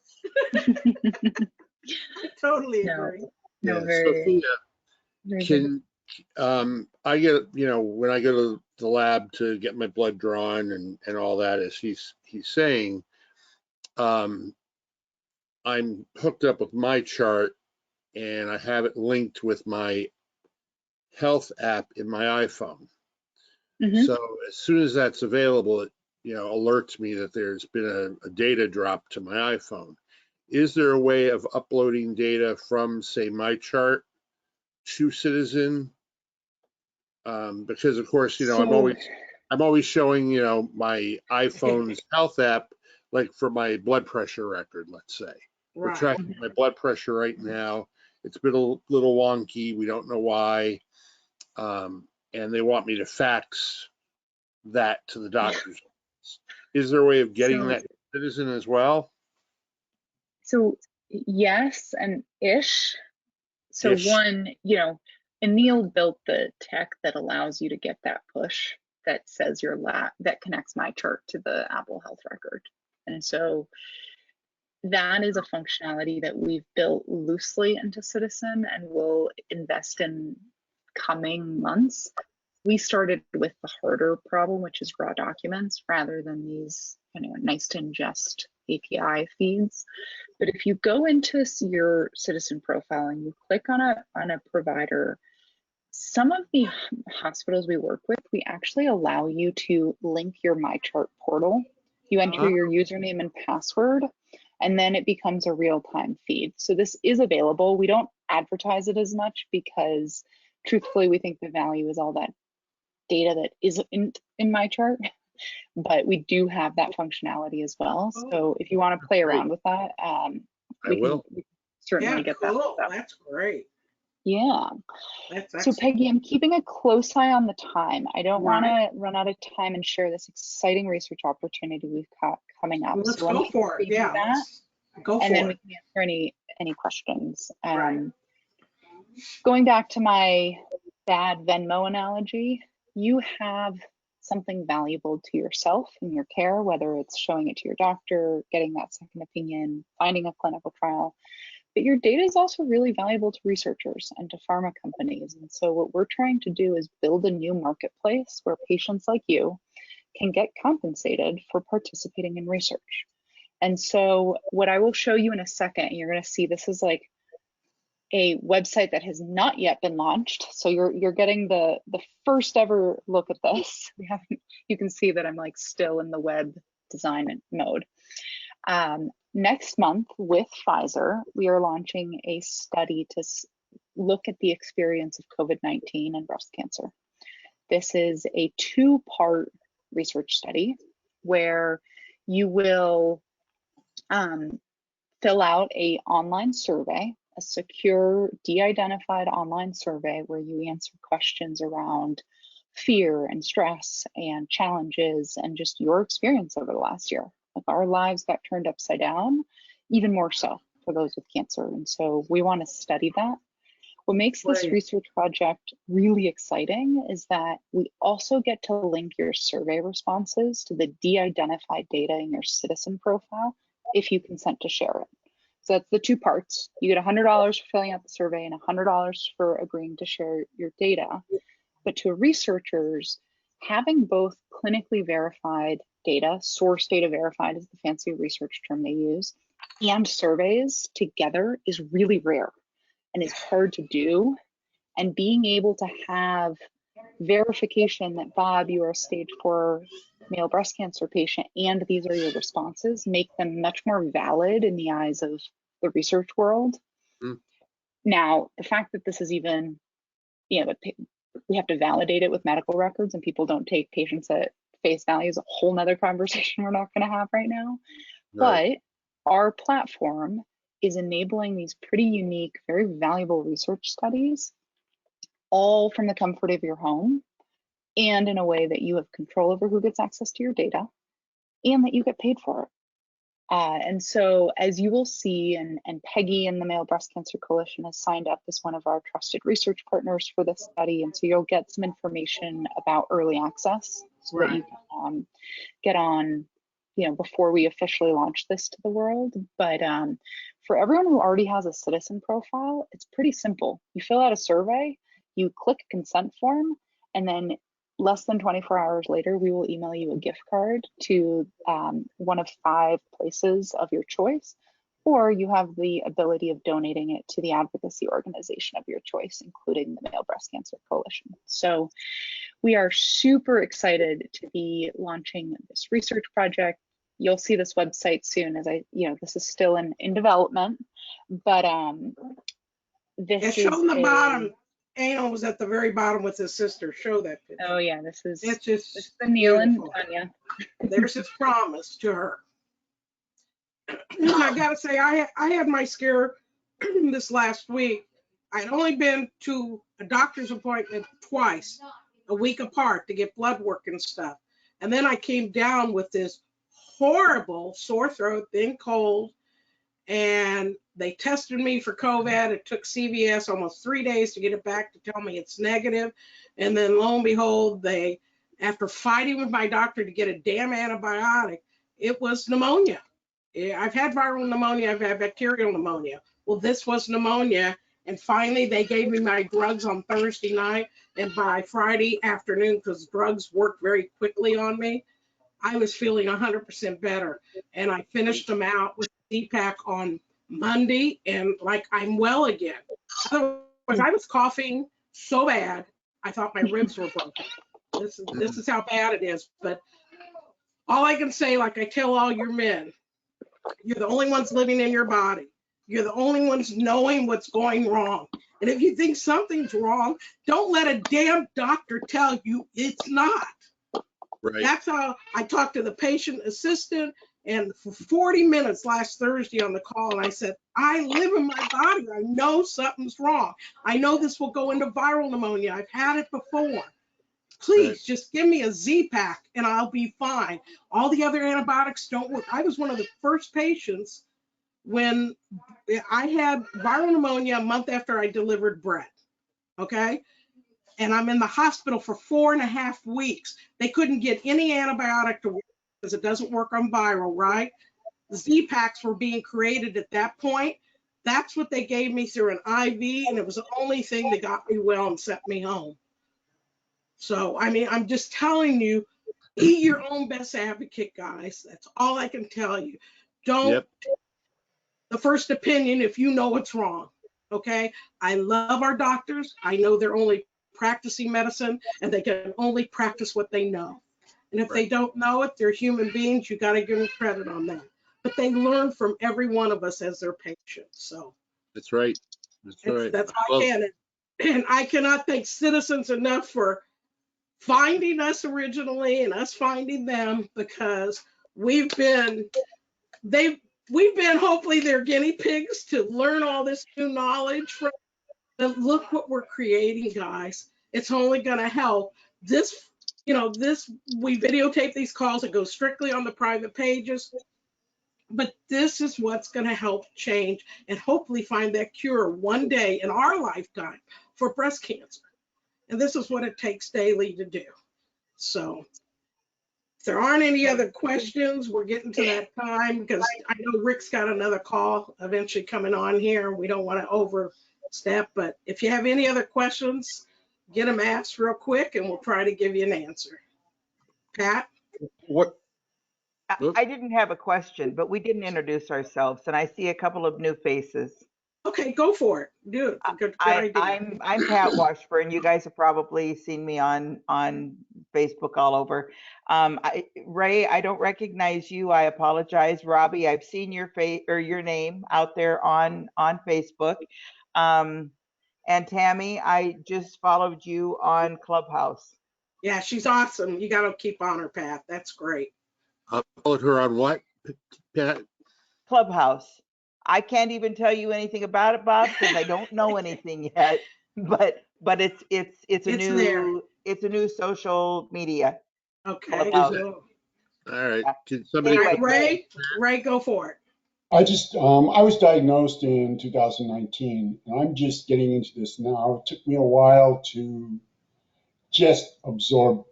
Totally
No,
agree.
no,
Yeah,
very,
Sophia,
very good.
can I get, when I go to the lab to get my blood drawn and all that, as he's saying, I'm hooked up with my chart and I have it linked with my health app in my iPhone.
Mhm.
So as soon as that's available, alerts me that there's been a data drop to my iPhone. Is there a way of uploading data from, say, my chart to Citizen? Because of course, I'm always showing, my iPhone's health app, like for my blood pressure record, let's say. We're
Right.
tracking my blood pressure right now. It's been a little wonky. We don't know why. And they want me to fax that to the doctor's office. Is there a way of getting that to Citizen as well?
So yes, and ish. So
Ish.
one, Anil built the tech that allows you to get that push that says your lab that connects my chart to the Apple Health record. And so that is a functionality that we've built loosely into Citizen and will invest in coming months. We started with the harder problem, which is raw documents, rather than these nice to ingest API feeds. But if you go into your Citizen profile and you click on a provider, some of the hospitals we work with, we actually allow you to link your MyChart portal. You enter your username and password, and then it becomes a real-time feed. So this is available. We don't advertise it as much because truthfully, we think the value is all that data that isn't in MyChart, but we do have that functionality as well. So if you want to play around with that, we can certainly get
cool.
that.
That's great.
Yeah.
That's
so Peggy, I'm keeping a close eye on the time. I don't want
Right.
to run out of time and share this exciting research opportunity we've got coming up.
Let's
So let
go
me
for it.
preview
Yeah,
that,
let's go
and then
for
we
it.
can answer any questions.
Right.
Going back to my bad Venmo analogy, you have something valuable to yourself in your care, whether it's showing it to your doctor, getting that second opinion, finding a clinical trial. But your data is also really valuable to researchers and to pharma companies. And so what we're trying to do is build a new marketplace where patients like you can get compensated for participating in research. And so what I will show you in a second, you're going to see this is like a website that has not yet been launched. So you're getting the first ever look at this. You can see that I'm like still in the web design mode. Next month with Pfizer, we are launching a study to look at the experience of COVID-19 and breast cancer. This is a two-part research study where you will fill out an online survey, a secure, de-identified online survey where you answer questions around fear and stress and challenges and just your experience over the last year. Like our lives got turned upside down, even more so for those with cancer. And so we want to study that. What makes this research project really exciting is that we also get to link your survey responses to the de-identified data in your Citizen profile if you consent to share it. So that's the two parts. You get $100 for filling out the survey and $100 for agreeing to share your data. But to researchers, having both clinically verified data, source data verified is the fancy research term they use, and surveys together is really rare and is hard to do. And being able to have verification that, Bob, you are a stage 4 male breast cancer patient and these are your responses make them much more valid in the eyes of the research world. Now, the fact that this is even, we have to validate it with medical records and people don't take patients at face value is a whole nother conversation we're not going to have right now. Right. But our platform is enabling these pretty unique, very valuable research studies, all from the comfort of your home and in a way that you have control over who gets access to your data and that you get paid for it. And so as you will see, and Peggy and the Male Breast Cancer Coalition has signed up as one of our trusted research partners for this study. And so you'll get some information about early access so that you can get on, before we officially launch this to the world. But for everyone who already has a Citizen profile, it's pretty simple. You fill out a survey, you click a consent form, and then less than 24 hours later, we will email you a gift card to one of 5 places of your choice, or you have the ability of donating it to the advocacy organization of your choice, including the Male Breast Cancer Coalition. So we are super excited to be launching this research project. You'll see this website soon, as this is still in development, but this
Yeah,
is
show them the bottom. Anal was at the very bottom with his sister. Show that picture.
Oh yeah, this is
just
Neil and
beautiful.
Tanya.
There's his promise to her. And I gotta say, I had my scare this last week. I'd only been to a doctor's appointment twice, a week apart, to get blood work and stuff. And then I came down with this horrible sore throat, then cold, and they tested me for COVID. It took CVS almost 3 days to get it back to tell me it's negative. And then lo and behold, after fighting with my doctor to get a damn antibiotic, it was pneumonia. I've had viral pneumonia, I've had bacterial pneumonia. Well, this was pneumonia. And finally, they gave me my drugs on Thursday night. And by Friday afternoon, because drugs work very quickly on me, I was feeling 100% better. And I finished them out with CPAC on Monday, and like I'm well again. Otherwise, I was coughing so bad, I thought my ribs were broken. This is how bad it is. But all I can say, like I tell all your men, you're the only ones living in your body. You're the only ones knowing what's going wrong. And if you think something's wrong, don't let a damn doctor tell you it's not.
Right.
That's how I talked to the patient assistant, and for 40 minutes last Thursday on the call, and I said, I live in my body. I know something's wrong. I know this will go into viral pneumonia. I've had it before. Please just give me a Z-Pack and I'll be fine. All the other antibiotics don't work. I was one of the first patients when I had viral pneumonia a month after I delivered Brett. Okay. And I'm in the hospital for 4.5 weeks. They couldn't get any antibiotic to work because it doesn't work on viral, right? The Z-Packs were being created at that point. That's what they gave me through an IV, and it was the only thing that got me well and sent me home. So, I mean, I'm just telling you, be your own best advocate, guys. That's all I can tell you. Don't the first opinion if you know what's wrong, okay? I love our doctors. I know they're only practicing medicine, and they can only practice what they know. And if they don't know it, they're human beings. You got to give them credit on that. But they learn from every one of us as their patients. So
that's right. That's right.
That's how I can. And I cannot thank citizens enough for finding us originally and us finding them, because we've been hopefully their guinea pigs to learn all this new knowledge from. But look what we're creating, guys. It's only going to help. We videotape these calls. It goes strictly on the private pages. But this is what's going to help change and hopefully find that cure one day in our lifetime for breast cancer. And this is what it takes daily to do. So if there aren't any other questions, we're getting to that time, because I know Rick's got another call eventually coming on here. We don't want to overstep, but if you have any other questions, get them asked real quick and we'll try to give you an answer. Pat?
What?
I didn't have a question, but we didn't introduce ourselves, and I see a couple of new faces.
Okay, go for it. Do it. Good idea.
I'm Pat Washburn. You guys have probably seen me on Facebook all over. Ray, I don't recognize you. I apologize. Robbie, I've seen your face or your name out there on Facebook. And Tammy, I just followed you on Clubhouse.
Yeah, she's awesome. You got to keep on her path. That's great.
I followed her on what, Pat?
Clubhouse. I can't even tell you anything about it, Bob, because I don't know anything yet. But it's a new social media.
Okay.
All right. Can somebody?
Anyway, Ray, go for it.
I was diagnosed in 2019, and I'm just getting into this now. It took me a while to just absorb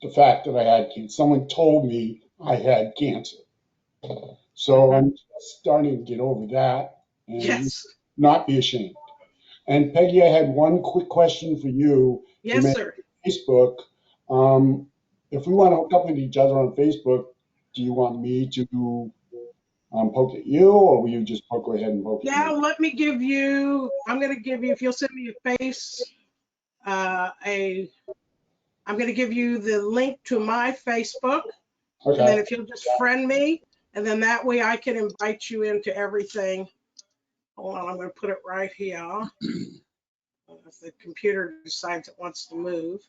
the fact that I had cancer. Someone told me I had cancer. So I'm just starting to get over that and not be ashamed. And Peggy, I had one quick question for you.
Yes, sir.
Facebook. If we want to hook up with each other on Facebook, do you want me to poke at you, or will you just go ahead and poke at me?
Yeah, let me give you, I'm going to give you, if you'll send me a face, I'm going to give you the link to my Facebook. And then
Okay.
if you'll just friend me, and then that way I can invite you into everything. Hold on, I'm going to put it right here. If the computer decides it wants to move.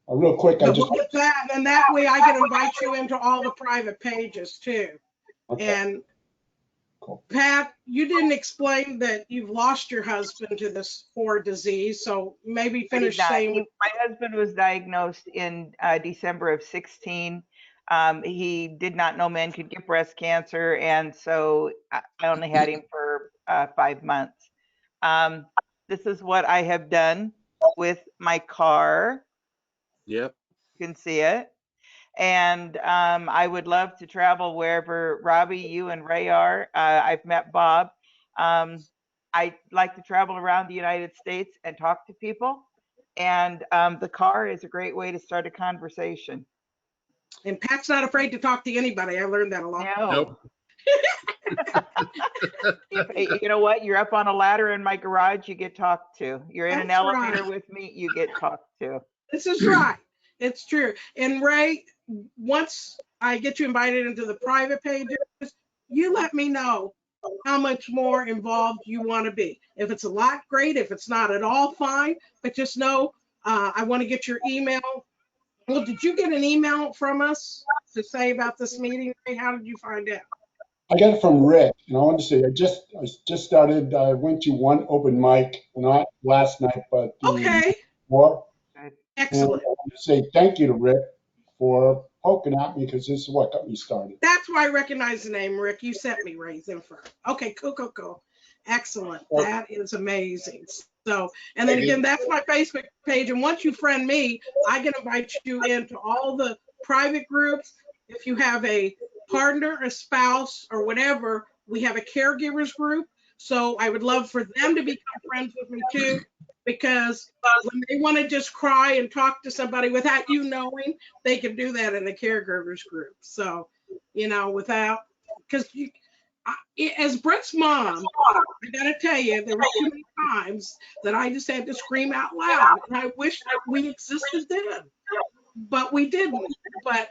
Real quick, I
But
just,
we'll get that, and that way I can invite you into all the private pages too.
okay,
And
cool.
Pat, you didn't explain that you've lost your husband to this horrid disease, so maybe
I did
finish
not.
saying what.
My husband was diagnosed in December of 16. He did not know men could get breast cancer, and so I only had him for 5 months. This is what I have done with my car.
Yep.
You can see it. And I would love to travel wherever Robbie, you and Ray are. I've met Bob. I like to travel around the United States and talk to people. And the car is a great way to start a conversation.
And Pat's not afraid to talk to anybody. I learned that a lot.
No.
Nope.
You know what? You're up on a ladder in my garage, you get talked to. You're in an
That's
elevator
right.
with me, you get talked to.
This is right. It's true. And Ray, once I get you invited into the private pages, you let me know how much more involved you want to be. If it's a lot, great. If it's not at all, fine. But just know I want to get your email. Well, did you get an email from us to say about this meeting? Ray? How did you find out?
I got it from Rick, and I want to say I just started. I went to one open mic, not last night, but the
Okay,
before. And I
excellent.
want to say thank you to Rick for poking at me because this is what got me started.
That's why I recognize the name, Rick. You sent me Ray's info. Okay, cool. Excellent. That is amazing. So, and then again, that's my Facebook page. And once you friend me, I can invite you into all the private groups. If you have a partner, a spouse, or whatever, we have a caregivers group. So I would love for them to become friends with me too, because when they want to just cry and talk to somebody without you knowing, they can do that in the caregivers group. So, without, because as Brett's mom, I gotta tell you, there were too many times that I just had to scream out loud, and I wish we existed then, but we didn't. But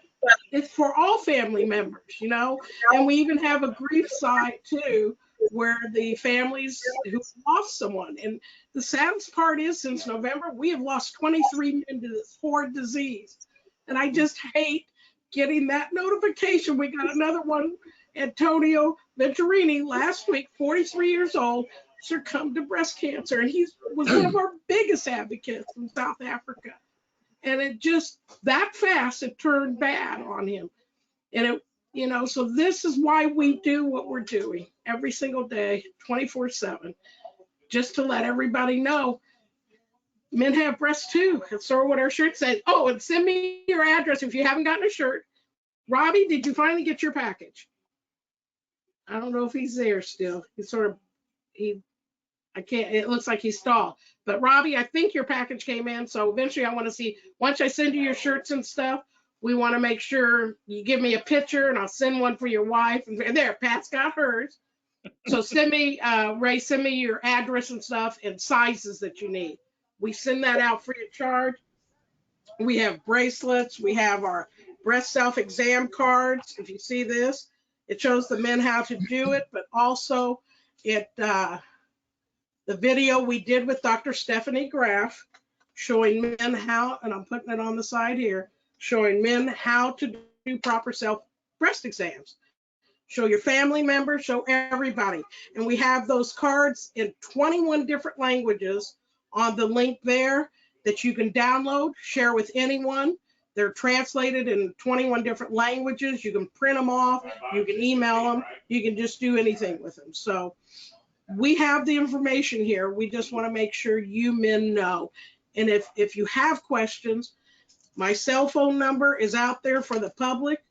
it's for all family members, and we even have a grief side too, where the families who lost someone. And the saddest part is, since November, we have lost 23 men to this horrid disease, and I just hate getting that notification. We got another one. Antonio Venturini last week, 43 years old, succumbed to breast cancer, and he was one of our biggest advocates in South Africa. And it just that fast, it turned bad on him. And so this is why we do what we're doing every single day, 24/7, just to let everybody know men have breasts too. That's sort of what our shirt says. Oh, and send me your address if you haven't gotten a shirt. Robbie, did you finally get your package? I don't know if he's there still. I can't, it looks like he's stalled. But Robbie, I think your package came in. So eventually I want to see, once I send you your shirts and stuff, we want to make sure you give me a picture and I'll send one for your wife. And there, Pat's got hers. So send me, Ray, send me your address and stuff and sizes that you need. We send that out free of charge. We have bracelets. We have our breast self-exam cards. If you see this, it shows the men how to do it, but also the video we did with Dr. Stephanie Graff showing men how, and I'm putting it on the side here, showing men how to do proper breast exams. Show your family members, show everybody. And we have those cards in 21 different languages on the link there that you can download, share with anyone. They're translated in 21 different languages. You can print them off, you can email them, you can just do anything with them. So we have the information here. We just want to make sure you men know. And if you have questions, my cell phone number is out there for the public.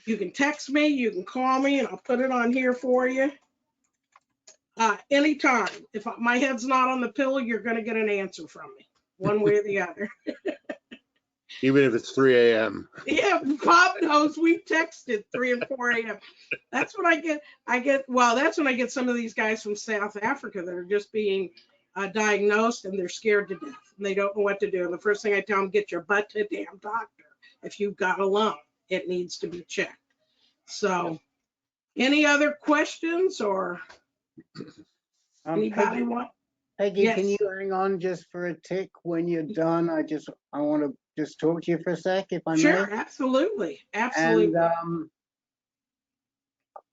You can text me, you can call me, and I'll put it on here for you. Anytime. If my head's not on the pillow, you're going to get an answer from me, one way or the other.
Even if it's 3 a.m.
Yeah, Bob knows we texted 3 and 4 a.m. That's when I get, well, that's when I get some of these guys from South Africa that are just being diagnosed and they're scared to death and they don't know what to do. And the first thing I tell them, get your butt to a damn doctor. If you've got a lump, it needs to be checked. So any other questions or anybody want?
Peggy,
Yes.
can you hang on just for a tick when you're done? I want to just talk to you for a sec, if I may.
Sure, absolutely. Absolutely.
And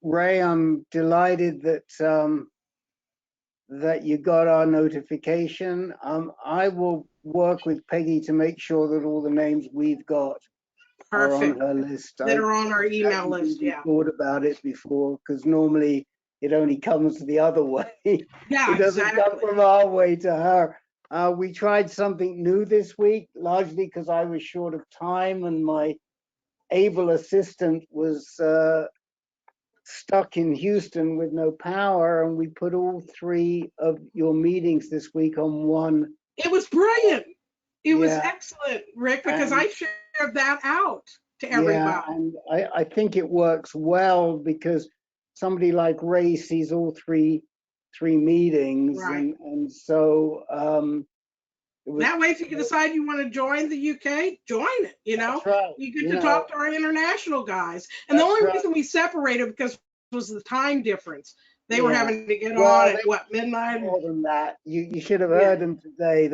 Ray, I'm delighted that that you got our notification. I will work with Peggy to make sure that all the names we've got
Perfect.
are on her list.
That are on our email list, yeah.
Thought about it before, because normally it only comes the other way.
Yeah,
It doesn't come from our way to her. We tried something new this week, largely because I was short of time and my able assistant was stuck in Houston with no power, and we put all 3 of your meetings this week on one.
It was brilliant. It was
Yeah.
excellent, Rick, because
And-
I shared that out to everybody.
Yeah, and I think it works well because somebody like Ray sees all three meetings,
Right.
and so it was,
That way, if you can decide you want to join the UK, join it. You know,
that's right.
you get
You
to
know,
talk to our international guys. And the
That's
only
right.
reason we separated because was the time difference. They were
Yeah.
having to get
Well,
on at what, midnight?
more than that. You should have
Yeah.
heard them today.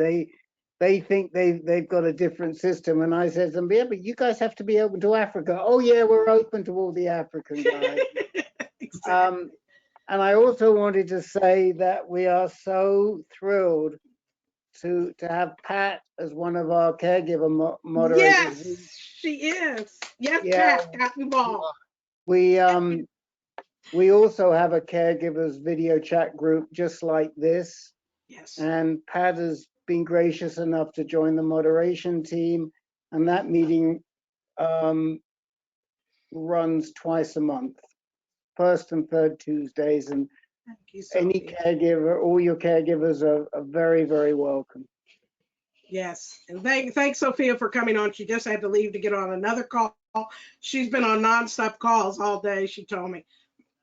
They think they've got a different system, and I said to them, yeah, but you guys have to be open to Africa. Oh yeah, we're open to all the African guys.
Exactly.
And I also wanted to say that we are so thrilled to have Pat as one of our caregiver moderators.
Yes, she is. Yes,
Yeah.
Pat got involved.
We also have a caregivers video chat group just like this,
Yes.
and Pat has been gracious enough to join the moderation team, and that meeting runs twice a month, first and third Tuesdays, and
Thank you,
any
Sophie.
caregiver, all your caregivers are very, very welcome.
Yes, and thanks Sophia for coming on. She just had to leave to get on another call. She's been on nonstop calls all day, she told me.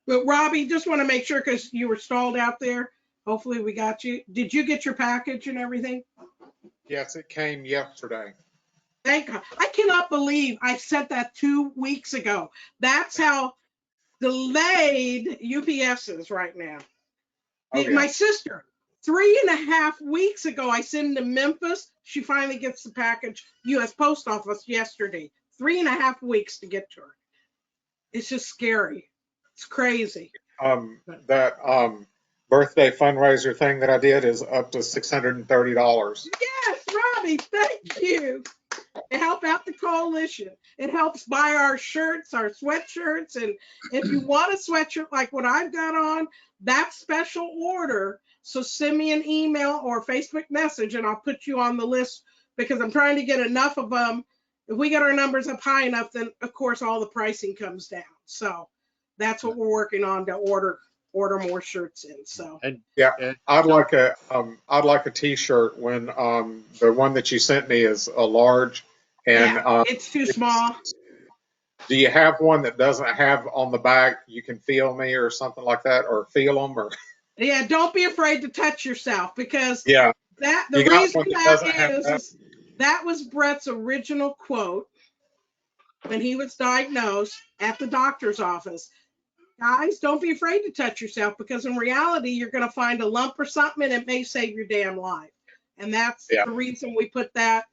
But Robbie, just want to make sure because you were stalled out there. Hopefully we got you. Did you get your package and everything?
Yes, it came yesterday.
Thank God. I cannot believe I sent that 2 weeks ago. That's how delayed UPS is right now.
Oh, yeah.
My sister, 3.5 weeks ago, I sent to Memphis. She finally gets the package, U.S. Post Office yesterday. 3.5 weeks to get to her. It's just scary. It's crazy.
That birthday fundraiser thing that I did is up to $630.
Yes, Robbie, thank you. It helped out the coalition. It helps buy our shirts, our sweatshirts. And if you want a sweatshirt like what I've got on, that's special order. So send me an email or Facebook message and I'll put you on the list because I'm trying to get enough of them. If we get our numbers up high enough, then of course all the pricing comes down. So that's what we're working on to order more shirts in. So
Yeah, I'd like a T-shirt when the one that you sent me is a large, and
yeah, it's too small.
Do you have one that doesn't have on the back you can feel me or something like that, or feel them, or
Yeah, don't be afraid to touch yourself because
yeah,
the
you got
reason
one that
that
doesn't have that?
is that was Brett's original quote when he was diagnosed at the doctor's office. Guys, don't be afraid to touch yourself because in reality, you're going to find a lump or something and it may save your damn life. And that's
Yeah.
the reason we put that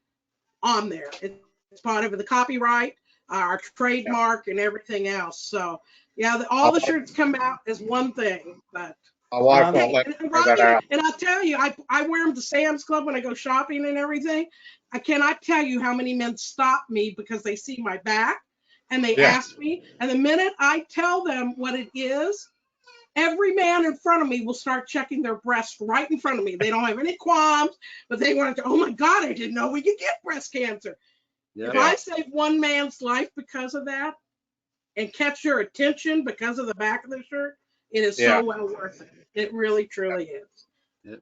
on there. It's part of the copyright, our trademark, and everything else. So, yeah, all the shirts come out as one thing. But
My wife won't
hey,
let me
and
figure that
Robbie,
out.
and I'll tell you, I wear them to Sam's Club when I go shopping and everything. I cannot tell you how many men stop me because they see my back and they
Yeah.
ask me. And the minute I tell them what it is, every man in front of me will start checking their breast right in front of me. They don't have any qualms, but they want to, oh my God, I didn't know we could get breast cancer.
Yeah.
If I save one man's life because of that and catch your attention because of the back of the shirt, it is
Yeah.
so well worth it. It really, truly is.
Yeah.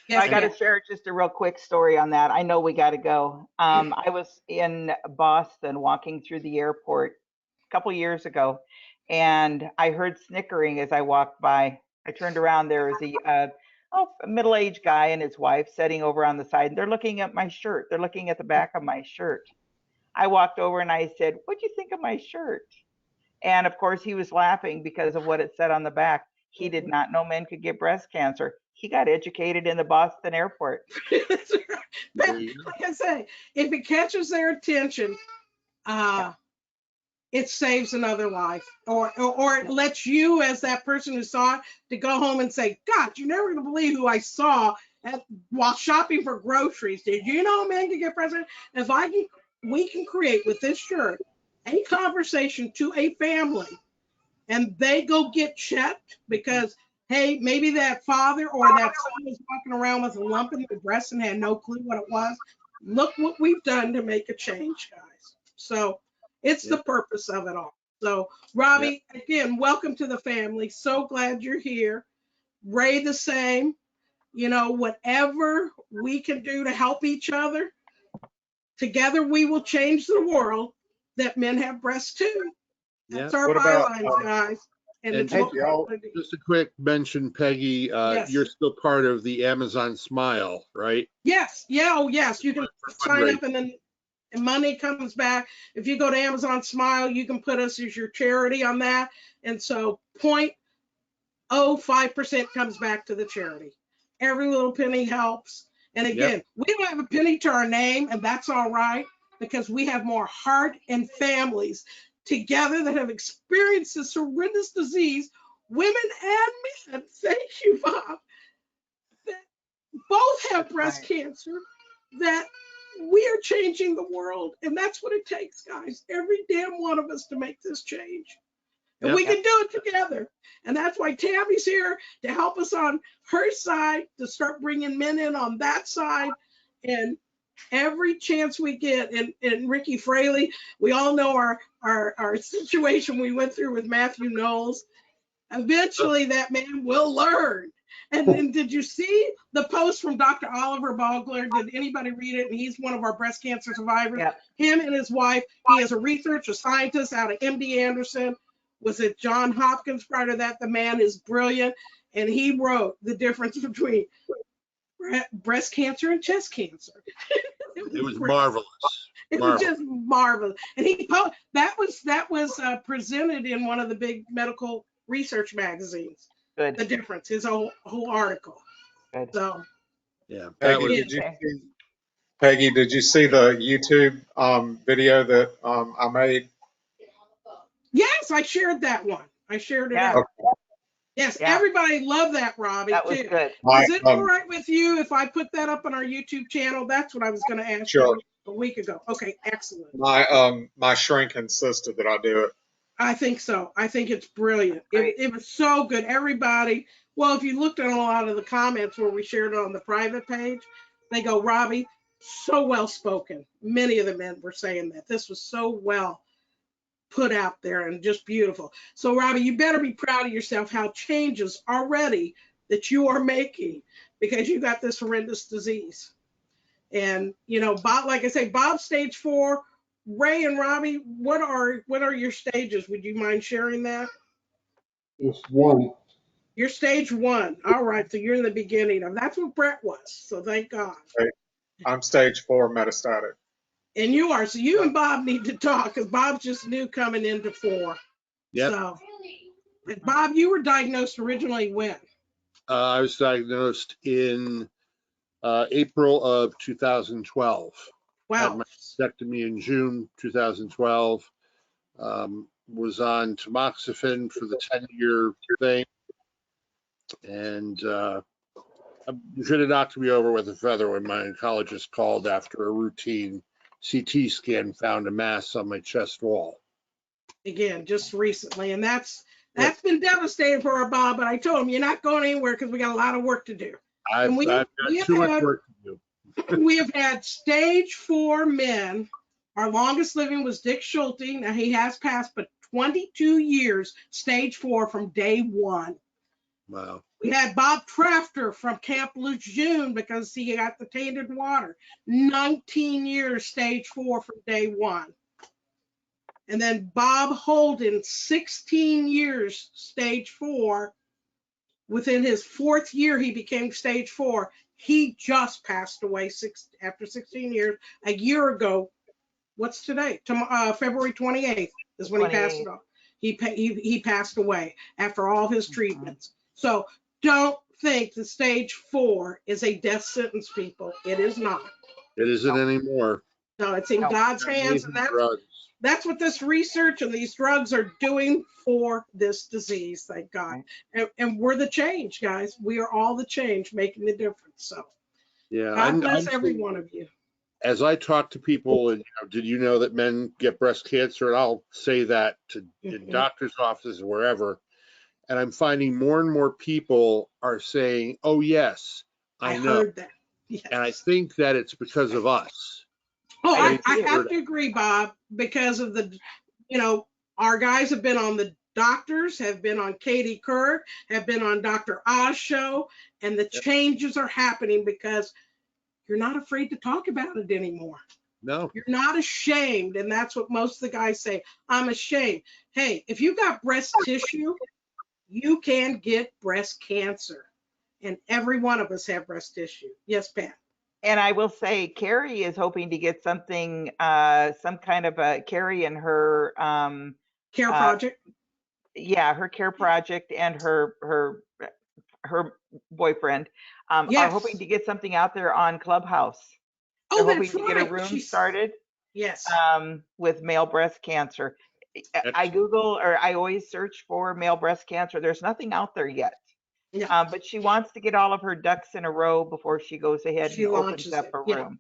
Yes,
I got to
ma'am.
share just a real quick story on that. I know we got to go. I was in Boston walking through the airport a couple years ago, and I heard snickering as I walked by. I turned around. There was a middle-aged guy and his wife sitting over on the side, and they're looking at my shirt. They're looking at the back of my shirt. I walked over and I said, "What'd you think of my shirt?" And of course, he was laughing because of what it said on the back. He did not know men could get breast cancer. He got educated in the Boston airport.
That's right. But
There you go.
like I say, if it catches their attention, it saves another life, or it lets you, as that person who saw it, to go home and say, "God, you're never going to believe who I saw while shopping for groceries. Did you know men can get pregnant?" If we can create with this shirt a conversation to a family, and they go get checked because, hey, maybe that father or that son was walking around with a lump in their breast and had no clue what it was. Look what we've done to make a change, guys. So it's the purpose of it all. So, Robbie, again, welcome to the family. So glad you're here. Ray, the same. You know, whatever we can do to help each other, together we will change the world that men have breasts too. That's our
What about,
bylines, guys. And
And
it's
hey,
what we're
y'all,
going to do.
just a quick mention, Peggy,
Yes.
you're still part of the Amazon Smile, right?
Yes. Yeah. Oh, yes. You can sign
Fundraising.
up and then money comes back. If you go to Amazon Smile, you can put us as your charity on that. And so 0.05% comes back to the charity. Every little penny helps. And again, we don't have a penny to our name, and that's all right, because we have more heart and families together that have experienced this horrendous disease, women and men. Thank you, Bob. That both have breast cancer, that we are changing the world. And that's what it takes, guys. Every damn one of us to make this change. And we can do it together. And that's why Tammy's here to help us on her side, to start bringing men in on that side. And every chance we get, and Ricky Fraley, we all know our situation we went through with Matthew Knowles. Eventually that man will learn. And did you see the post from Dr. Oliver Bogler? Did anybody read it? And he's one of our breast cancer survivors. Him and his wife, he is a researcher, scientist out of MD Anderson. Was it John Hopkins prior to that? The man is brilliant. And he wrote the difference between breast cancer and chest cancer.
It was marvelous.
It was just marvelous. And that was presented in one of the big medical research magazines.
Good.
The difference, his whole article.
Good.
So
yeah.
Peggy, did you see the YouTube video that I made?
Yes, I shared that one. I shared it out. Yes, everybody loved that, Robbie.
That was
too.
good.
Is it all right with you if I put that up on our YouTube channel? That's what I was going to ask you a week ago. Okay, excellent.
My shrink insisted that I do it.
I think so. I think it's brilliant. It was so good. Everybody, well, if you looked at a lot of the comments where we shared it on the private page, they go, Robbie, so well spoken. Many of the men were saying that. This was so well put out there and just beautiful. So, Robbie, you better be proud of yourself, how changes already that you are making because you got this horrendous disease. And, you know, Bob, like I say, Bob's stage 4. Ray and Robbie, what are your stages? Would you mind sharing that?
It's 1.
You're stage 1. All right, so you're in the beginning of. That's what Brett was. So thank God.
Right. I'm stage 4 metastatic.
And you are. So you and Bob need to talk because Bob's just new coming into 4.
Yep.
So, Bob, you were diagnosed originally when?
I was diagnosed in April of 2012.
Wow.
Had my mastectomy in June 2012. Was on tamoxifen for the 10-year thing. And you should have knocked me over with a feather when my oncologist called after a routine CT scan, found a mass on my chest wall.
Again, just recently. And that's been devastating for our Bob, but I told him, you're not going anywhere because we got a lot of work to do.
I've got too much work to
do. We have had stage 4 men. Our longest living was Dick Schulte. Now he has passed, but 22 years, stage 4 from day 1.
Wow.
We had Bob Trafter from Camp Lejeune because he got the tainted water. 19 years, stage 4 from day 1. And then Bob Holden, 16 years, stage 4. Within his 4th year, he became stage 4. He just passed away after 16 years. A year ago, what's today? February 28th is when he passed
28th.
it off. He passed away after all his treatments. So don't think the stage 4 is a death sentence, people. It is not.
It isn't anymore.
No, it's in
No.
God's hands, and
Drugs.
that's what this research and these drugs are doing for this disease, thank God. And we're the change, guys. We are all the change, making the difference. So
Yeah,
God bless every one of you.
As I talk to people, and did you know that men get breast cancer? And I'll say that to in doctors' offices, wherever. And I'm finding more and more people are saying, "Oh yes, I know."
Heard that. Yes.
And I think that it's because of us.
Oh,
I
I have to agree, Bob, because of the, our guys have been on the doctors, have been on Katie Couric, have been on Dr. Oz show, and the changes are happening because you're not afraid to talk about it anymore.
No.
You're not ashamed, and that's what most of the guys say. I'm ashamed. Hey, if you got breast tissue, you can get breast cancer, and every one of us have breast tissue. Yes, Pat.
And I will say, Carrie is hoping to get something, some kind of a Carrie and her
care project.
Yeah, her care project and her boyfriend are hoping to get something out there on Clubhouse. They're hoping to get a room started.
Yes.
With male breast cancer. I always search for male breast cancer. There's nothing out there yet.
Yeah.
But she wants to get all of her ducks in a row before she goes ahead and opens up a room.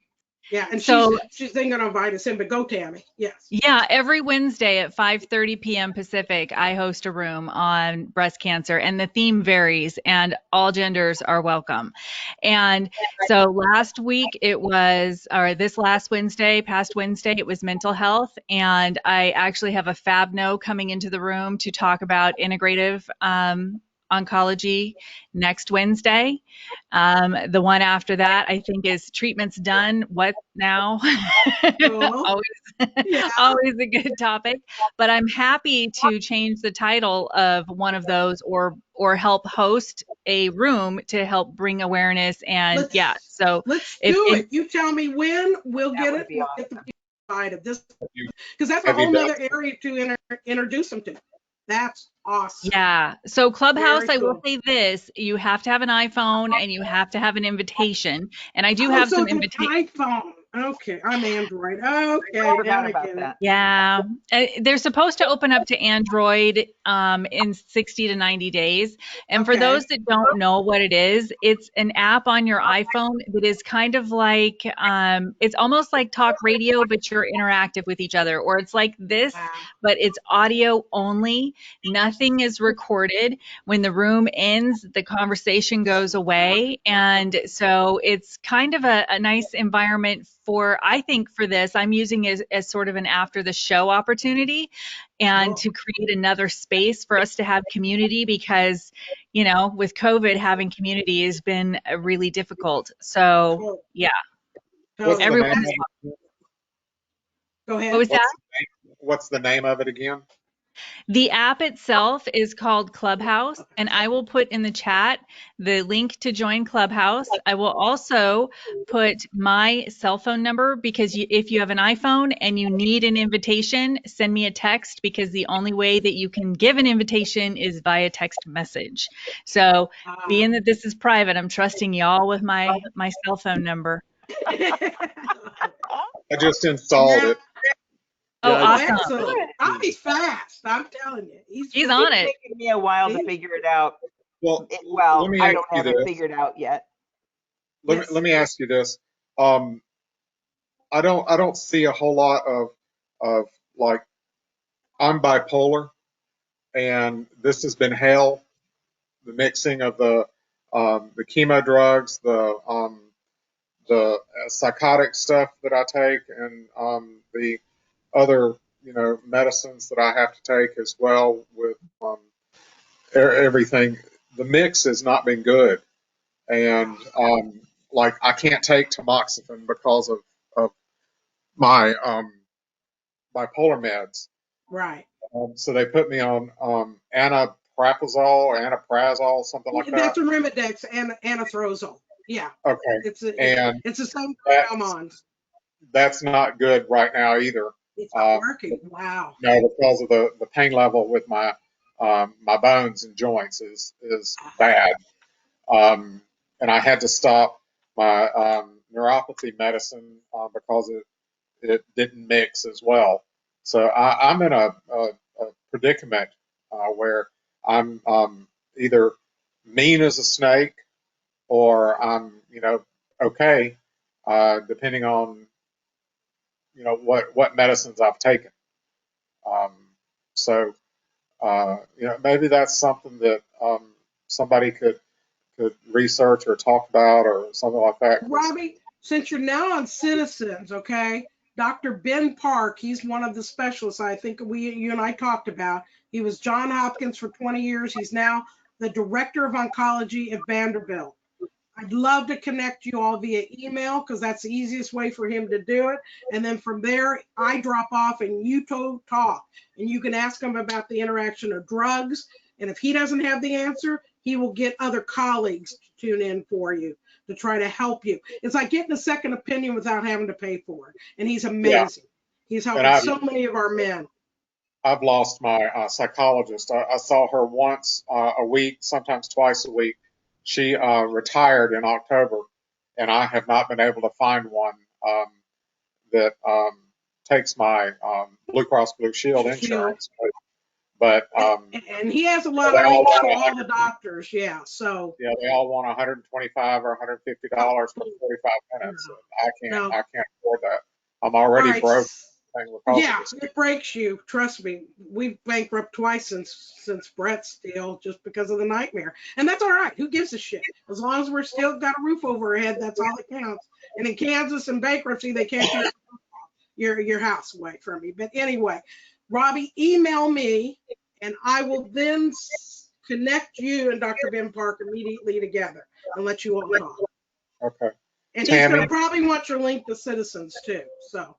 Yeah, and
So-
she's thinking of invite us in, but go, Tammy. Yes.
Yeah, every Wednesday at 5:30 p.m. Pacific, I host a room on breast cancer, and the theme varies, and all genders are welcome. And so last week this last Wednesday, past Wednesday, it was mental health, and I actually have a FABNO coming into the room to talk about integrative oncology next Wednesday. The one after that, I think, is treatments done. What now? Always a good topic. But I'm happy to change the title of one of those, or help host a room to help bring awareness. And so
let's do it. You tell me when, we'll get it. We'll get the people excited. This, because that's a whole nother area to introduce them to. That's awesome.
Yeah. So Clubhouse, I will say this: you have to have an iPhone and you have to have an invitation. And I do have some invitations.
iPhone. Okay, I'm Android. Okay, I
forgot about that.
Yeah, they're supposed to open up to Android in 60 to 90 days. And for those that don't know what it is, it's an app on your iPhone that is kind of like, it's almost like talk radio, but you're interactive with each other. Or it's like this, but it's audio only. Nothing is recorded. When the room ends, the conversation goes away. And so it's kind of a nice environment I think for this, I'm using it as sort of an after the show opportunity, and to create another space for us to have community, because, with COVID, having community has been really difficult. So yeah. Everyone.
Go ahead.
What was that?
What's the name of it again?
The app itself is called Clubhouse, and I will put in the chat the link to join Clubhouse. I will also put my cell phone number, because if you have an iPhone and you need an invitation, send me a text, because the only way that you can give an invitation is via text message. So being that this is private, I'm trusting y'all with my cell phone number.
I just installed it.
Oh, awesome.
Excellent. He's fast. I'm telling you.
He's on it.
It's taken me a while to figure it out.
Well,
I don't have it figured out yet.
Let me ask you this. I don't see a whole lot of like, I'm bipolar, and this has been hell. The mixing of the chemo drugs, the psychotic stuff that I take, and the other medicines that I have to take as well, with everything. The mix has not been good, and like, I can't take tamoxifen because of my bipolar meds.
Right.
So they put me on aripiprazole, anaprazole, something like that.
That's Arimidex and anathrozole. Yeah,
Okay, and
it's the same
that's
I'm on.
that's not good right now either.
It's not working. Wow.
No, because of the pain level with my my bones and joints is bad. And I had to stop my neuropathy medicine because it didn't mix as well. So I'm in a predicament where I'm either mean as a snake or I'm, okay, depending on, what medicines I've taken. Um, so, maybe that's something that somebody could research or talk about or something like that.
Robbie, since you're now on Citizens, okay, Dr. Ben Park, he's one of the specialists I think you and I talked about. He was John Hopkins for 20 years. He's now the director of oncology at Vanderbilt. I'd love to connect you all via email because that's the easiest way for him to do it. And then from there, I drop off and you talk. And you can ask him about the interaction of drugs. And if he doesn't have the answer, he will get other colleagues to tune in for you to try to help you. It's like getting a second opinion without having to pay for it. And he's amazing. He's helping so many of our men.
I've lost my psychologist. I saw her once a week, sometimes twice a week. She retired in October, and I have not been able to find one that takes my Blue Cross Blue Shield insurance. But
and he has a lot of links to all the doctors. Yeah, so
yeah, they all want $125 or $150 for 45 minutes. No. I can't afford that. I'm already broke.
Yeah, it breaks you. Trust me. We've bankrupt twice since Brett's deal just because of the nightmare. And that's all right. Who gives a shit? As long as we're still got a roof over our head, that's all that counts. And in Kansas and bankruptcy, they can't take your house away from you. But anyway, Robbie, email me and I will then connect you and Dr. Ben Park immediately together and let you all talk.
Okay.
And he's going to probably want your link to Citizens too. So.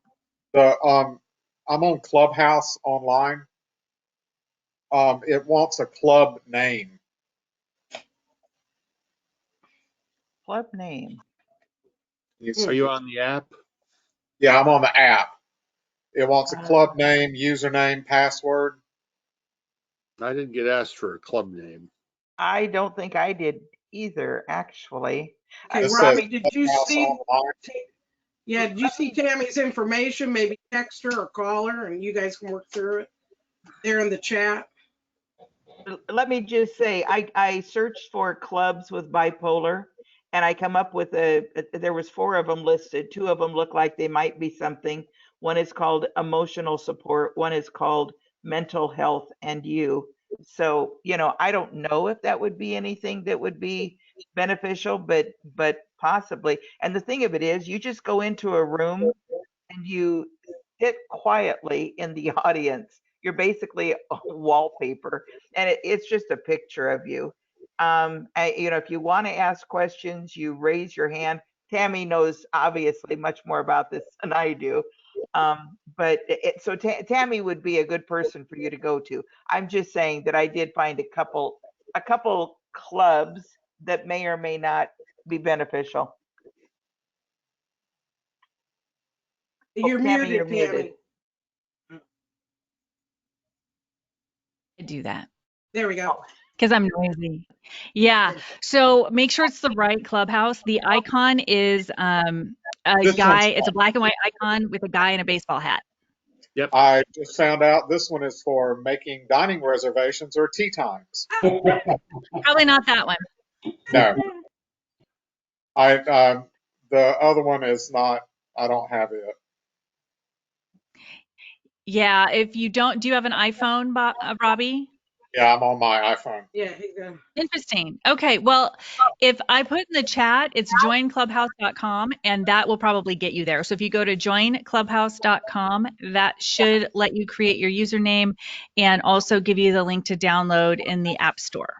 I'm on Clubhouse online. It wants a club name.
Club name.
Are you on the app?
Yeah, I'm on the app. It wants a club name, username, password.
I didn't get asked for a club name.
I don't think I did either, actually.
Okay, Robbie, did you see? Yeah, did you see Tammy's information? Maybe text her or call her, and you guys can work through it. There in the chat.
Let me just say, I searched for clubs with bipolar, and I come up with there was 4 of them listed. 2 of them look like they might be something. One is called emotional support. One is called mental health and you. So, I don't know if that would be anything that would be beneficial, but possibly. And the thing of it is, you just go into a room and you sit quietly in the audience. You're basically a wallpaper, and it's just a picture of you. If you want to ask questions, you raise your hand. Tammy knows obviously much more about this than I do. So Tammy would be a good person for you to go to. I'm just saying that I did find a couple clubs that may or may not be beneficial.
You're muted.
I do that.
There we go.
Because I'm noisy. Yeah. So make sure it's the right Clubhouse. The icon is a guy. It's a black and white icon with a guy in a baseball hat.
Yep. I just found out this one is for making dining reservations or tea times.
Probably not that one.
No. The other one is not. I don't have it.
Yeah. If you don't, do you have an iPhone, Robbie?
Yeah, I'm on my iPhone.
Yeah.
Interesting. Okay. Well, if I put in the chat, it's joinclubhouse.com, and that will probably get you there. So if you go to joinclubhouse.com, that should let you create your username and also give you the link to download in the App Store.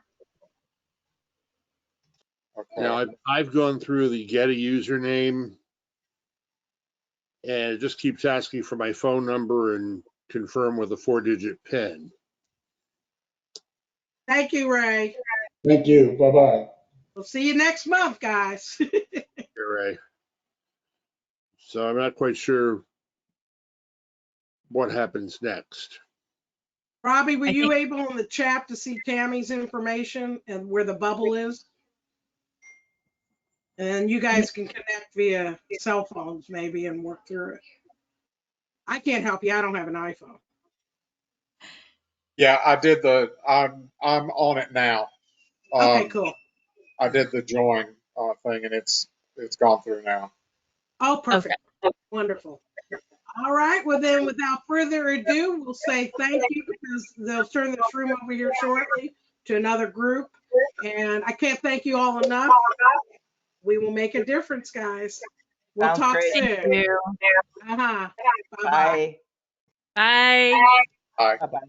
Okay. Now, I've gone through the get a username, and it just keeps asking for my phone number and confirm with a 4-digit PIN.
Thank you, Ray.
Thank you. Bye-bye.
We'll see you next month, guys.
Ray. So I'm not quite sure what happens next.
Robbie, were
I
you
think-
able in the chat to see Tammy's information and where the bubble is? And you guys can connect via cell phones maybe and work through it. I can't help you. I don't have an iPhone.
Yeah, I'm on it now.
Okay, cool.
I did the join thing, and it's gone through now.
Oh, perfect. Wonderful. All right. Well, then, without further ado, we'll say thank you because they'll turn this room over here shortly to another group. And I can't thank you all enough. We will make a difference, guys. We'll
Sounds
talk
great.
soon.
Thank you.
Uh-huh. Bye-bye.
Bye.
Bye.
Bye.
Bye-bye.